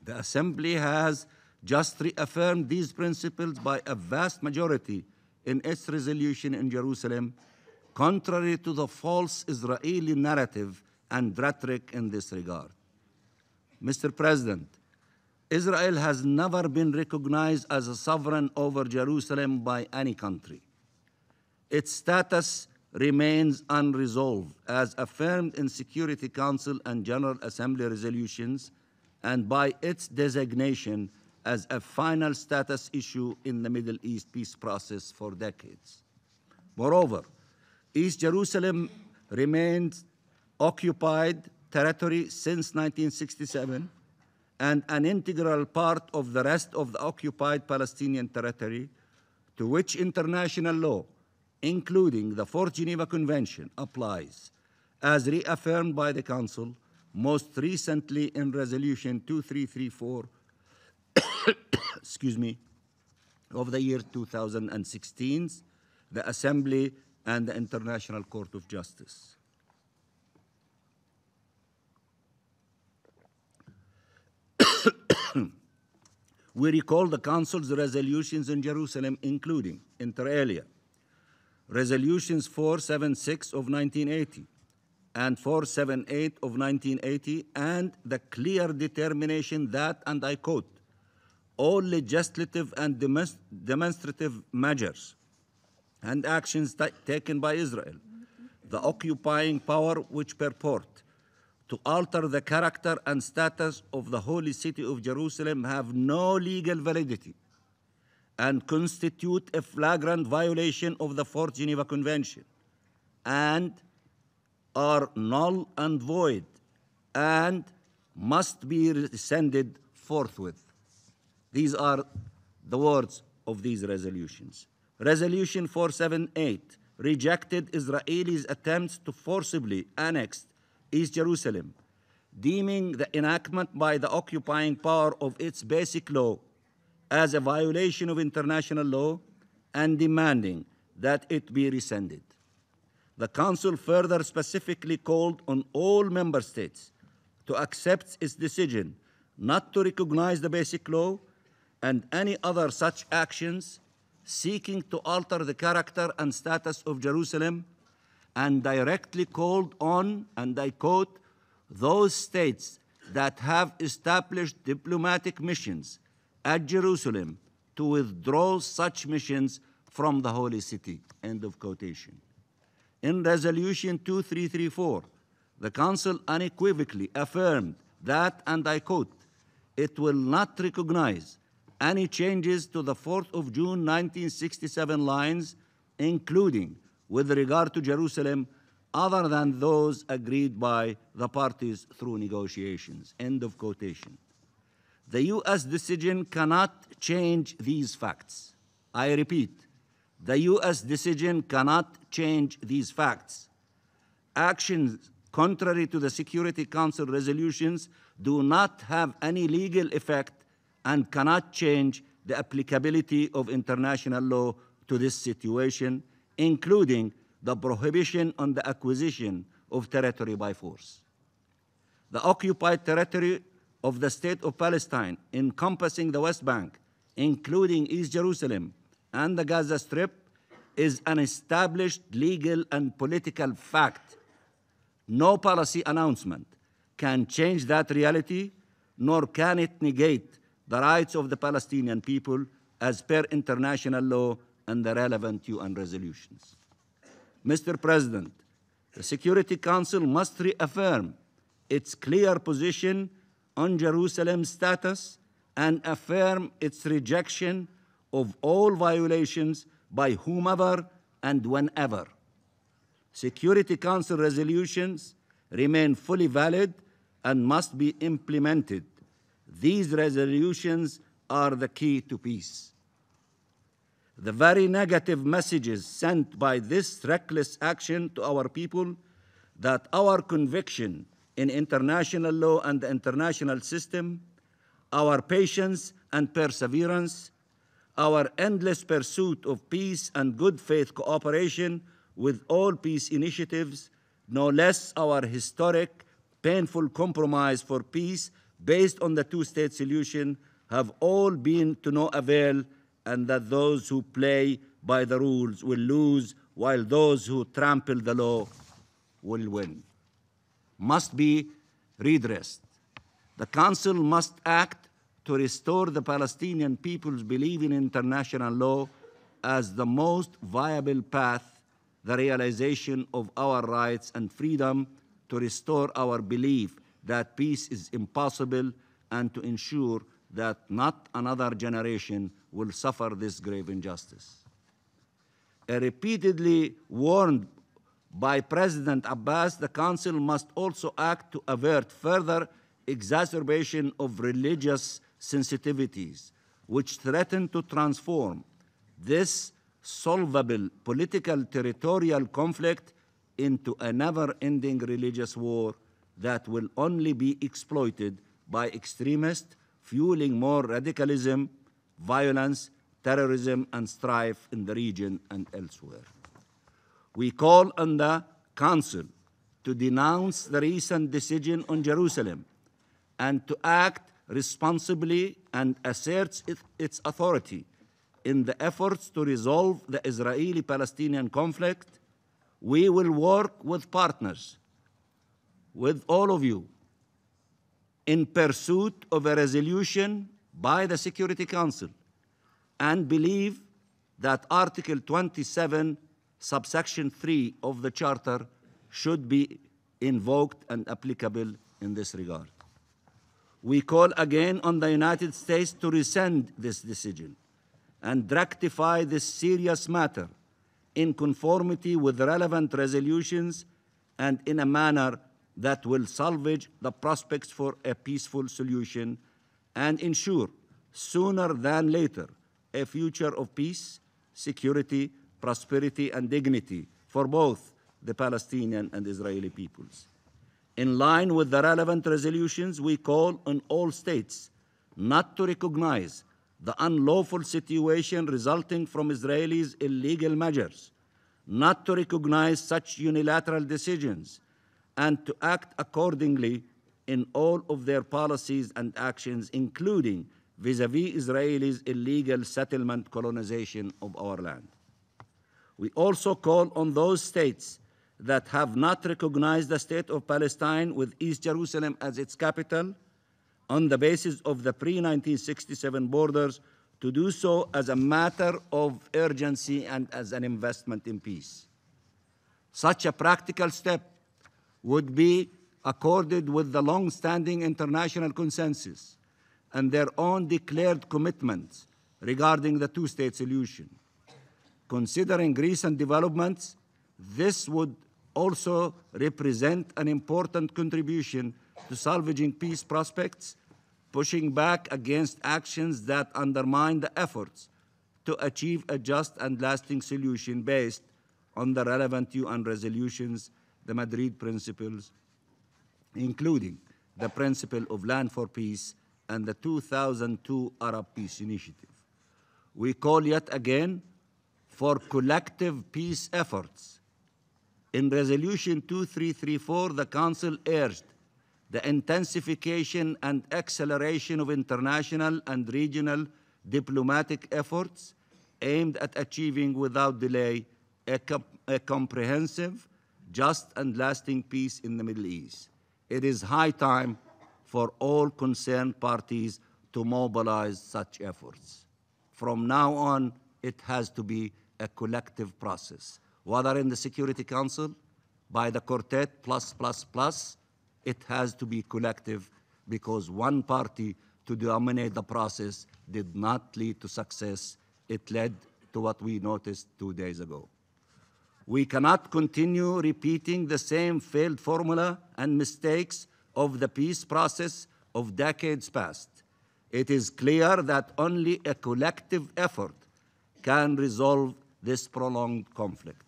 P: The Assembly has just reaffirmed these principles by a vast majority in its resolution in Jerusalem, contrary to the false Israeli narrative and rhetoric in this regard. Mr. President, Israel has never been recognized as a sovereign over Jerusalem by any country. Its status remains unresolved, as affirmed in Security Council and General Assembly resolutions, and by its designation as a final status issue in the Middle East peace process for decades. Moreover, East Jerusalem remains occupied territory since 1967 and an integral part of the rest of the occupied Palestinian territory, to which international law, including the Fourth Geneva Convention, applies, as reaffirmed by the Council, most recently in Resolution 2334 of the year 2016, the Assembly and the International Court of Justice. We recall the Council's resolutions in Jerusalem, including, inter alia, Resolutions 476 of 1980 and 478 of 1980, and the clear determination that, and I quote, all legislative and demonstrative measures and actions taken by Israel, the occupying power which purport to alter the character and status of the holy city of Jerusalem, have no legal validity and constitute a flagrant violation of the Fourth Geneva Convention, and are null and void and must be rescinded forthwith. These are the words of these resolutions. Resolution 478 rejected Israelis' attempts to forcibly annex East Jerusalem, deeming the enactment by the occupying power of its basic law as a violation of international law and demanding that it be rescinded. The Council further specifically called on all member states to accept its decision not to recognize the basic law and any other such actions seeking to alter the character and status of Jerusalem, and directly called on, and I quote, those states that have established diplomatic missions at Jerusalem to withdraw such missions from the holy city, end of quotation. In Resolution 2334, the Council unequivocally affirmed that, and I quote, it will not recognize any changes to the 4th of June 1967 lines, including with regard to Jerusalem, other than those agreed by the parties through negotiations." End of quotation. The U.S. decision cannot change these facts. I repeat, the U.S. decision cannot change these facts. Actions contrary to the Security Council resolutions do not have any legal effect and cannot change the applicability of international law to this situation, including the prohibition on the acquisition of territory by force. The occupied territory of the State of Palestine, encompassing the West Bank, including East Jerusalem and the Gaza Strip, is an established legal and political fact. No policy announcement can change that reality, nor can it negate the rights of the Palestinian people as per international law and the relevant UN resolutions. Mr. President, the Security Council must reaffirm its clear position on Jerusalem's status and affirm its rejection of all violations by whomever and whenever. Security Council resolutions remain fully valid and must be implemented. These resolutions are the key to peace. The very negative messages sent by this reckless action to our people, that our conviction in international law and the international system, our patience and perseverance, our endless pursuit of peace and good faith cooperation with all peace initiatives, no less our historic, painful compromise for peace based on the two-state solution, have all been to no avail, and that those who play by the rules will lose, while those who trample the law will win. Must be redressed. The Council must act to restore the Palestinian people's belief in international law as the most viable path, the realization of our rights and freedom, to restore our belief that peace is impossible, and to ensure that not another generation will suffer this grave injustice. Repeatedly warned by President Abbas, the Council must also act to avert further exacerbation of religious sensitivities, which threaten to transform this solvable political territorial conflict into a never-ending religious war that will only be exploited by extremists, fueling more radicalism, violence, terrorism, and strife in the region and elsewhere. We call on the Council to denounce the recent decision on Jerusalem and to act responsibly and asserts its authority in the efforts to resolve the Israeli-Palestinian conflict. We will work with partners, with all of you, in pursuit of a resolution by the Security Council, and believe that Article 27, subsection 3 of the Charter should be invoked and applicable in this regard. We call again on the United States to rescind this decision and rectify this serious matter in conformity with relevant resolutions and in a manner that will salvage the prospects for a peaceful solution and ensure, sooner than later, a future of peace, security, prosperity, and dignity for both the Palestinian and Israeli peoples. In line with the relevant resolutions, we call on all states not to recognize the unlawful situation resulting from Israelis' illegal measures, not to recognize such unilateral decisions, and to act accordingly in all of their policies and actions, including vis-à-vis Israelis' illegal settlement colonization of our land. We also call on those states that have not recognized the State of Palestine with East Jerusalem as its capital on the basis of the pre-1967 borders to do so as a matter of urgency and as an investment in peace. Such a practical step would be accorded with the long-standing international consensus and their own declared commitments regarding the two-state solution. Considering recent developments, this would also represent an important contribution to salvaging peace prospects, pushing back against actions that undermine the efforts to achieve a just and lasting solution based on the relevant UN resolutions, the Madrid principles, including the principle of land for peace and the 2002 Arab Peace Initiative. We call yet again for collective peace efforts. In Resolution 2334, the Council urged the intensification and acceleration of international and regional diplomatic efforts aimed at achieving without delay a comprehensive, just and lasting peace in the Middle East. It is high time for all concerned parties to mobilize such efforts. From now on, it has to be a collective process, whether in the Security Council, by the Quartet plus, it has to be collective, because one party to dominate the process did not lead to success. It led to what we noticed 2 days ago. We cannot continue repeating the same failed formula and mistakes of the peace process of decades past. It is clear that only a collective effort can resolve this prolonged conflict.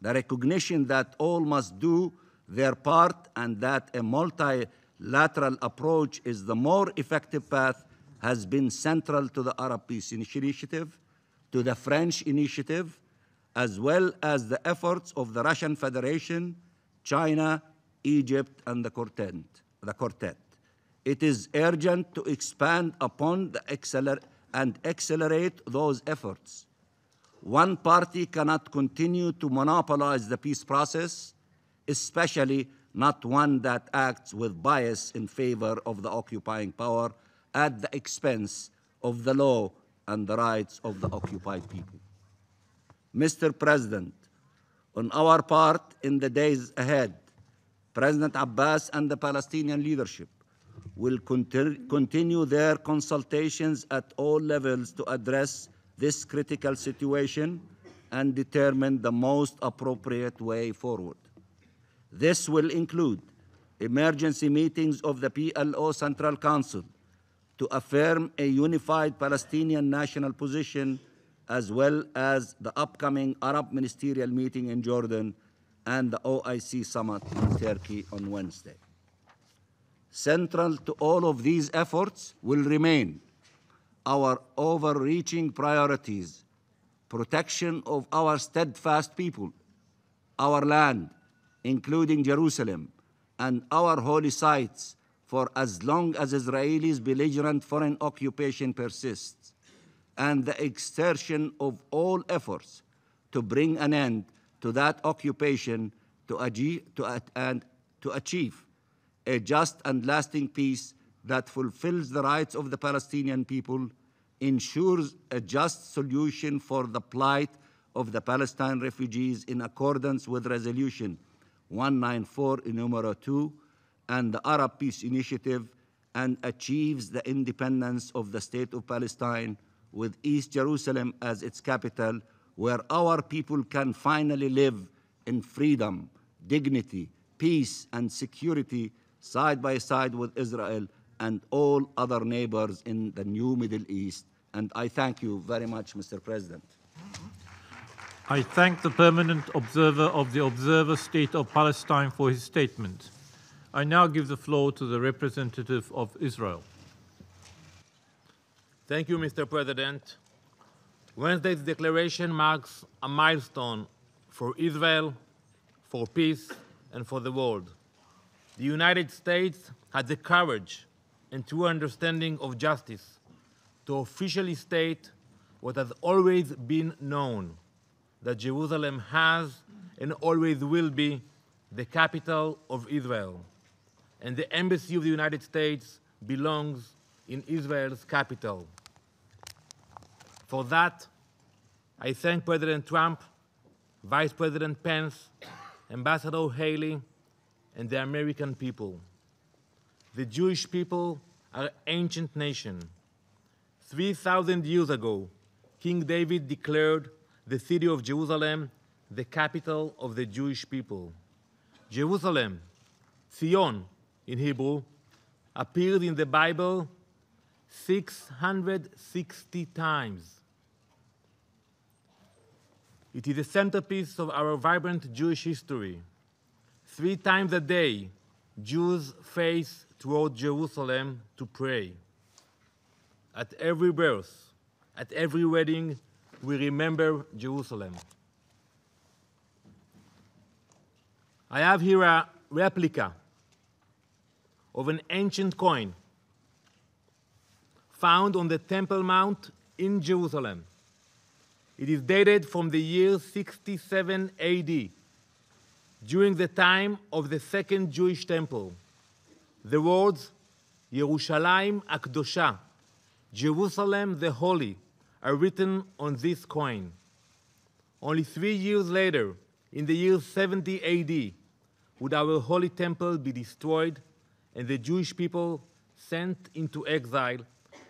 P: The recognition that all must do their part and that a multilateral approach is the more effective path has been central to the Arab Peace Initiative, to the French Initiative, as well as the efforts of the Russian Federation, China, Egypt, and the Quartet. It is urgent to expand upon and accelerate those efforts. One party cannot continue to monopolize the peace process, especially not one that acts with bias in favor of the occupying power at the expense of the law and the rights of the occupied people. Mr. President, on our part, in the days ahead, President Abbas and the Palestinian leadership will continue their consultations at all levels to address this critical situation and determine the most appropriate way forward. This will include emergency meetings of the PLO Central Council to affirm a unified Palestinian national position, as well as the upcoming Arab ministerial meeting in Jordan and the OIC summit in Turkey on Wednesday. Central to all of these efforts will remain our overreaching priorities: protection of our steadfast people, our land, including Jerusalem, and our holy sites for as long as Israelis' belligerent foreign occupation persists, and the exertion of all efforts to bring an end to that occupation and to achieve a just and lasting peace that fulfills the rights of the Palestinian people, ensures a just solution for the plight of the Palestine refugees in accordance with Resolution 194 in numero 2 and the Arab Peace Initiative, and achieves the independence of the State of Palestine with East Jerusalem as its capital, where our people can finally live in freedom, dignity, peace, and security side by side with Israel and all other neighbors in the new Middle East. And I thank you very much, Mr. President.
A: I thank the permanent observer of the Observer State of Palestine for his statement. I now give the floor to the representative of Israel.
R: Thank you, Mr. President. Wednesday's declaration marks a milestone for Israel, for peace, and for the world. The United States had the courage and true understanding of justice to officially state what has always been known, that Jerusalem has and always will be the capital of Israel, and the embassy of the United States belongs in Israel's capital. For that, I thank President Trump, Vice President Pence, Ambassador Haley, and the American people. The Jewish people our ancient nation. 3,000 years ago, King David declared the city of Jerusalem the capital of the Jewish people. Jerusalem, Zion in Hebrew, appeared in the Bible 660 times. It is the centerpiece of our vibrant Jewish history. 3 times a day, Jews face toward Jerusalem to pray. At every birth, at every wedding, we remember Jerusalem. I have here a replica of an ancient coin found on the Temple Mount in Jerusalem. It is dated from the year 67 AD, during the time of the Second Jewish Temple. The words Yerushalayim Akdosha, Jerusalem the Holy, are written on this coin. Only 3 years later, in the year 70 AD, would our holy temple be destroyed and the Jewish people sent into exile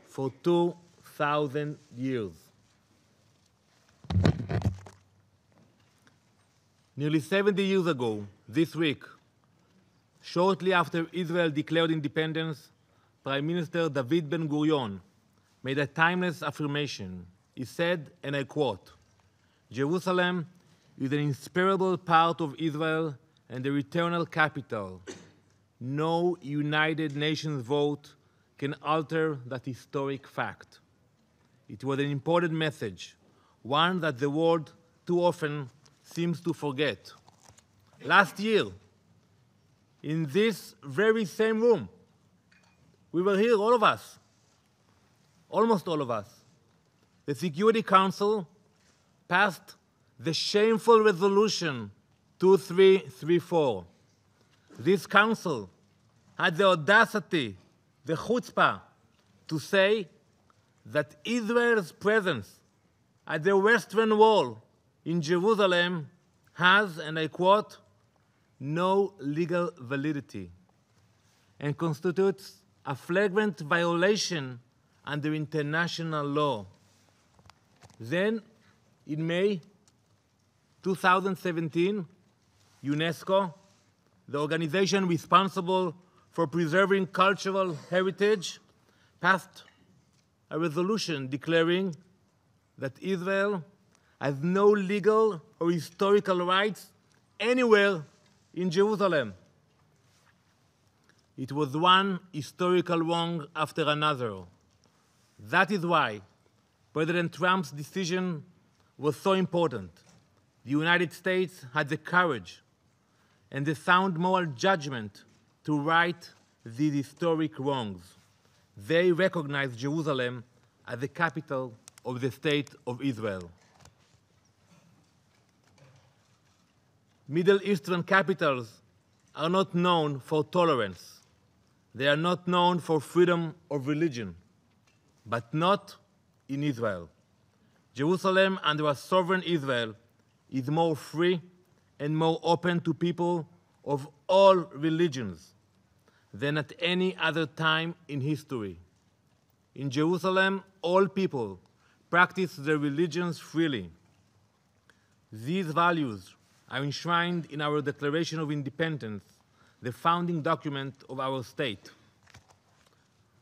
R: for 2,000 years. Nearly 70 years ago, this week, shortly after Israel declared independence, Prime Minister David Ben-Gurion made a timeless affirmation. He said, and I quote, "Jerusalem is an inseparable part of Israel and their eternal capital. No United Nations vote can alter that historic fact." It was an important message, one that the world too often seems to forget. Last year, in this very same room, we were here, all of us, almost all of us. The Security Council passed the shameful resolution 2334. This council had the audacity, the chutzpah, to say that Israel's presence at the Western Wall in Jerusalem has, and I quote, "no legal validity," and constitutes a flagrant violation under international law. Then, in May 2017, UNESCO, the organization responsible for preserving cultural heritage, passed a resolution declaring that Israel has no legal or historical rights anywhere in Jerusalem. It was one historical wrong after another. That is why President Trump's decision was so important. The United States had the courage and the sound moral judgment to right these historic wrongs. They recognized Jerusalem as the capital of the State of Israel. Middle Eastern capitals are not known for tolerance. They are not known for freedom of religion, but not in Israel. Jerusalem, under a sovereign Israel, is more free and more open to people of all religions than at any other time in history. In Jerusalem, all people practice their religions freely. These values are enshrined in our Declaration of Independence, the founding document of our state.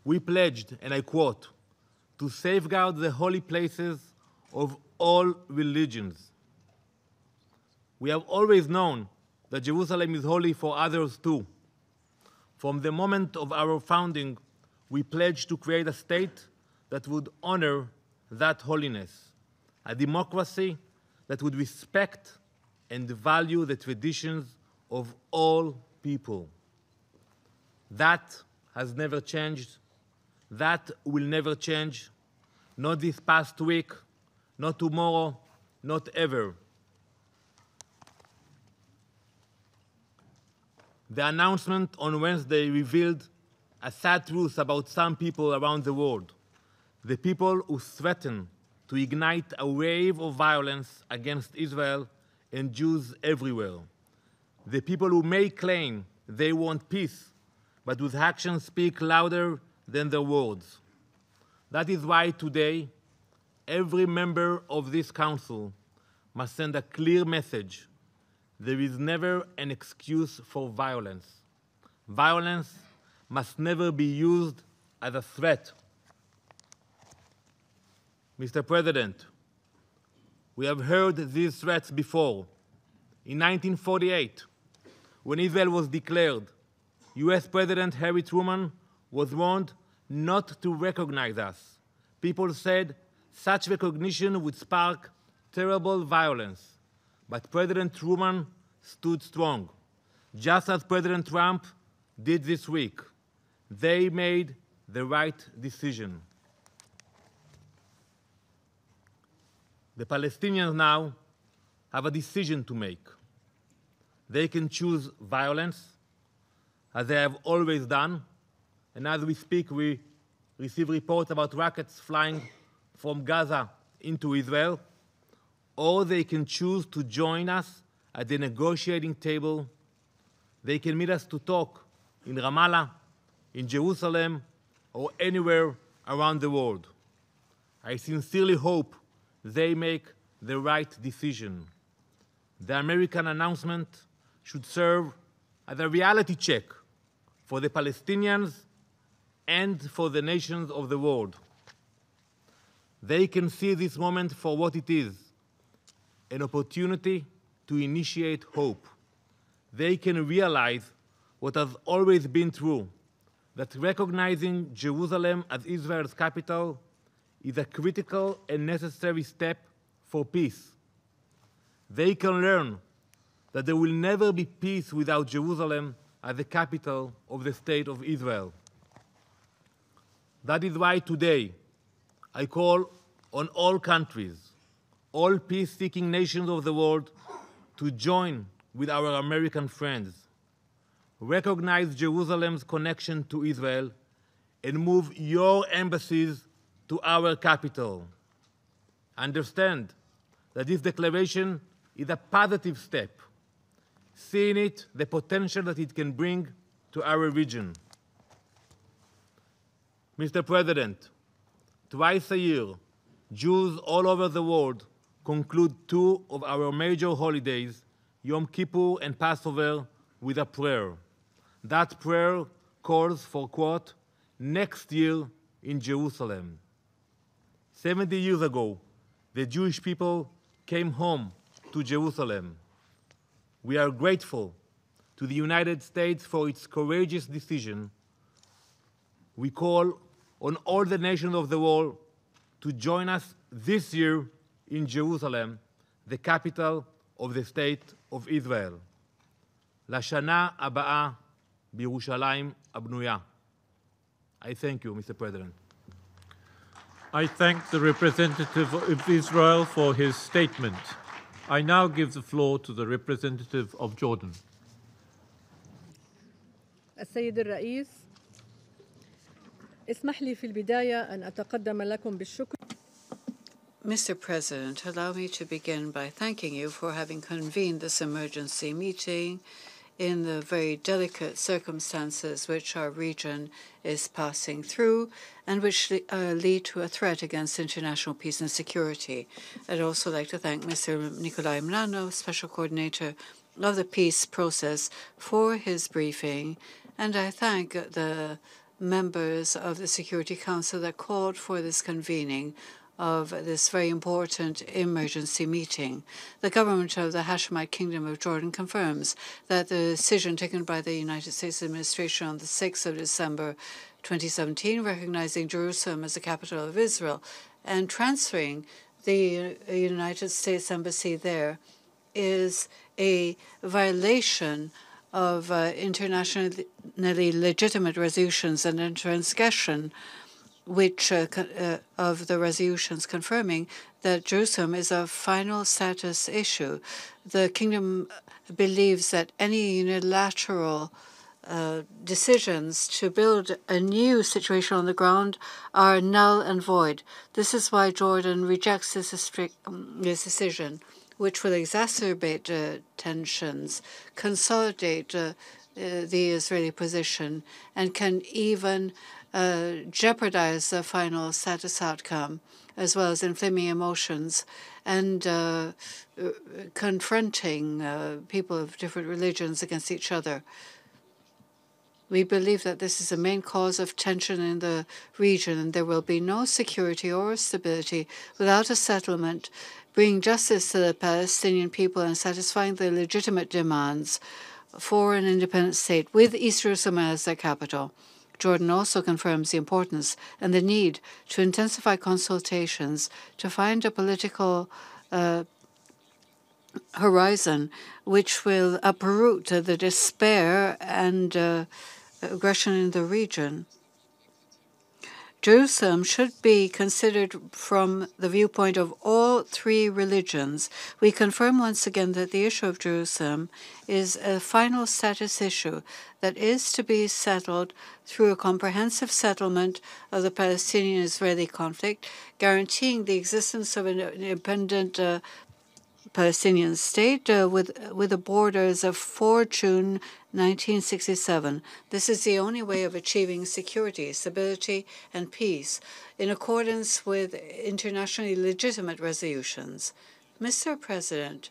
R: We pledged, and I quote, "to safeguard the holy places of all religions." We have always known that Jerusalem is holy for others too. From the moment of our founding, we pledged to create a state that would honor that holiness, a democracy that would respect and value the traditions of all people. That has never changed. That will never change. Not this past week, not tomorrow, not ever. The announcement on Wednesday revealed a sad truth about some people around the world, the people who threaten to ignite a wave of violence against Israel and Jews everywhere, the people who may claim they want peace, but whose actions speak louder than their words. That is why today, every member of this Council must send a clear message. There is never an excuse for violence. Violence must never be used as a threat. Mr. President, we have heard these threats before. In 1948, when Israel was declared, US President Harry Truman was warned not to recognize us. People said such recognition would spark terrible violence. But President Truman stood strong, just as President Trump did this week. They made the right decision. The Palestinians now have a decision to make. They can choose violence, as they have always done, and as we speak, we receive reports about rockets flying from Gaza into Israel, or they can choose to join us at the negotiating table. They can meet us to talk in Ramallah, in Jerusalem, or anywhere around the world. I sincerely hope they make the right decision. The American announcement should serve as a reality check for the Palestinians and for the nations of the world. They can see this moment for what it is, an opportunity to initiate hope. They can realize what has always been true, that recognizing Jerusalem as Israel's capital is a critical and necessary step for peace. They can learn that there will never be peace without Jerusalem as the capital of the State of Israel. That is why today I call on all countries, all peace-seeking nations of the world to join with our American friends, recognize Jerusalem's connection to Israel, and move your embassies to our capital. Understand that this declaration is a positive step, see in it the potential that it can bring to our region. Mr. President, twice a year, Jews all over the world conclude two of our major holidays, Yom Kippur and Passover, with a prayer. That prayer calls for, quote, next year in Jerusalem. 70 years ago, the Jewish people came home to Jerusalem. We are grateful to the United States for its courageous decision. We call on all the nations of the world to join us this year in Jerusalem, the capital of the State of Israel. Lashana Abaa B'Yerushalayim Abnuya. I thank you, Mr. President.
A: I thank the representative of Israel for his statement. I now give the floor to the representative of Jordan.
S: السيد الرئيس، اسمح لي في البداية أن أتقدم لكم بالشكر.
J: Mr. President, allow me to begin by thanking you for having convened this emergency meeting in the very delicate circumstances which our region is passing through and which lead to a threat against international peace and security. I'd also like to thank Mr. Nicolai Mlano, Special Coordinator of the peace process, for his briefing, and I thank the members of the Security Council that called for this convening of this very important emergency meeting. The government of the Hashemite Kingdom of Jordan confirms that the decision taken by the United States administration on the 6th of December 2017, recognizing Jerusalem as the capital of Israel and transferring the United States Embassy there, is a violation of internationally legitimate resolutions and a transgression which of the resolutions confirming that Jerusalem is a final status issue. The kingdom believes that any unilateral decisions to build a new situation on the ground are null and void. This is why Jordan rejects this decision, which will exacerbate tensions, consolidate the Israeli position, and can even jeopardize the final status outcome, as well as inflaming emotions and confronting people of different religions against each other. We believe that this is the main cause of tension in the region, and there will be no security or stability without a settlement, bringing justice to the Palestinian people and satisfying their legitimate demands for an independent state with East Jerusalem as their capital. Jordan also confirms the importance and the need to intensify consultations to find a political horizon which will uproot the despair and aggression in the region. Jerusalem should be considered from the viewpoint of all three religions. We confirm once again that the issue of Jerusalem is a final status issue that is to be settled through a comprehensive settlement of the Palestinian-Israeli conflict, guaranteeing the existence of an independent Palestinian state with the borders of 4 June 1967. This is the only way of achieving security, stability, and peace in accordance with internationally legitimate resolutions. Mr. President,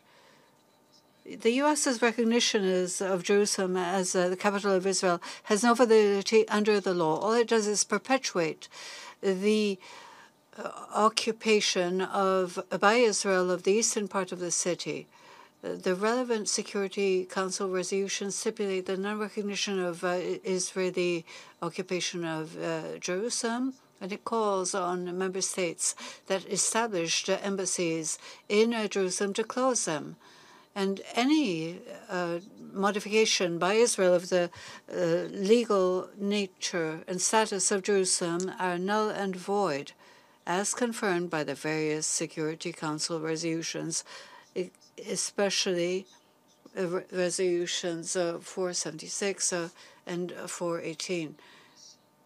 J: the U.S.'s recognition of Jerusalem as the capital of Israel has no validity under the law. All it does is perpetuate the occupation by Israel of the eastern part of the city. The relevant Security Council resolutions stipulate the non-recognition of Israeli occupation of Jerusalem, and it calls on member states that established embassies in Jerusalem to close them. And any modification by Israel of the legal nature and status of Jerusalem are null and void, as confirmed by the various Security Council resolutions, especially resolutions 476 and 418.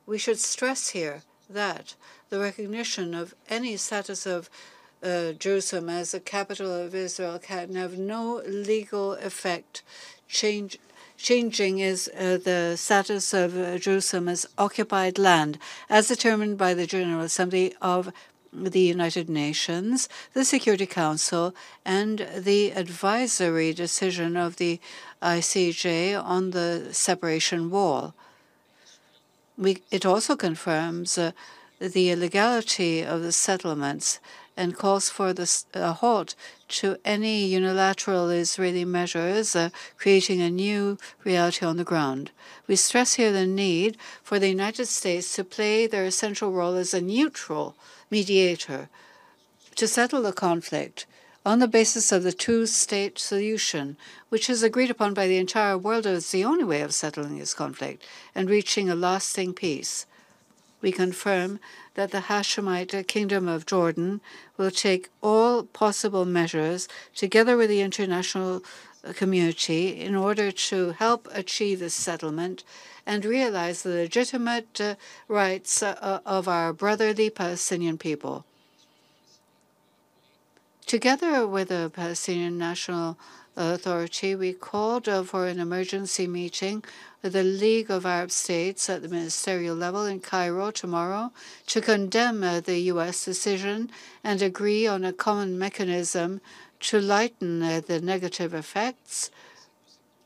J: We should stress here that the recognition of any status of Jerusalem as the capital of Israel can have no legal effect. Changing is the status of Jerusalem as occupied land, as determined by the General Assembly of the United Nations, the Security Council, and the advisory decision of the ICJ on the separation wall. It also confirms the illegality of the settlements and calls for a halt to any unilateral Israeli measures creating a new reality on the ground. We stress here the need for the United States to play their essential role as a neutral mediator to settle the conflict on the basis of the two-state solution, which is agreed upon by the entire world as the only way of settling this conflict and reaching a lasting peace. We confirm that the Hashemite Kingdom of Jordan will take all possible measures together with the international community in order to help achieve this settlement and realize the legitimate rights of our brotherly Palestinian people. Together with the Palestinian National Authority, we called for an emergency meeting with the League of Arab States at the ministerial level in Cairo tomorrow to condemn the U.S. decision and agree on a common mechanism to lighten the negative effects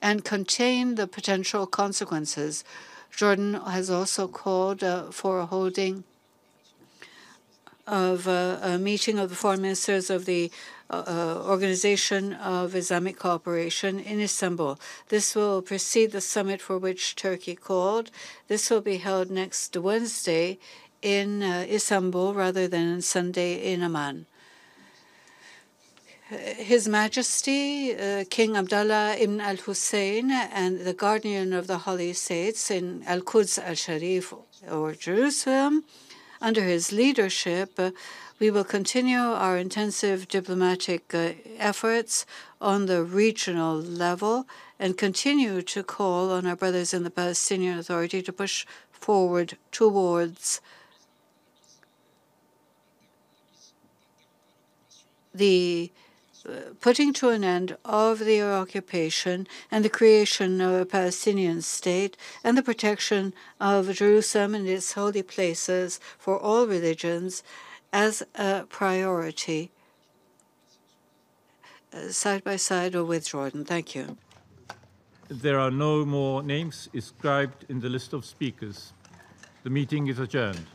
J: and contain the potential consequences. Jordan has also called for a holding of a meeting of the foreign ministers of the Organization of Islamic Cooperation in Istanbul. This will precede the summit for which Turkey called. This will be held next Wednesday in Istanbul rather than Sunday in Amman. His Majesty King Abdullah ibn al-Hussein and the guardian of the holy states in Al-Quds al-Sharif, or Jerusalem, under his leadership, we will continue our intensive diplomatic efforts on the regional level and continue to call on our brothers in the Palestinian Authority to push forward towards the putting to an end of the occupation and the creation of a Palestinian state and the protection of Jerusalem and its holy places for all religions as a priority, side by side or with Jordan. Thank you.
A: There are no more names inscribed in the list of speakers. The meeting is adjourned.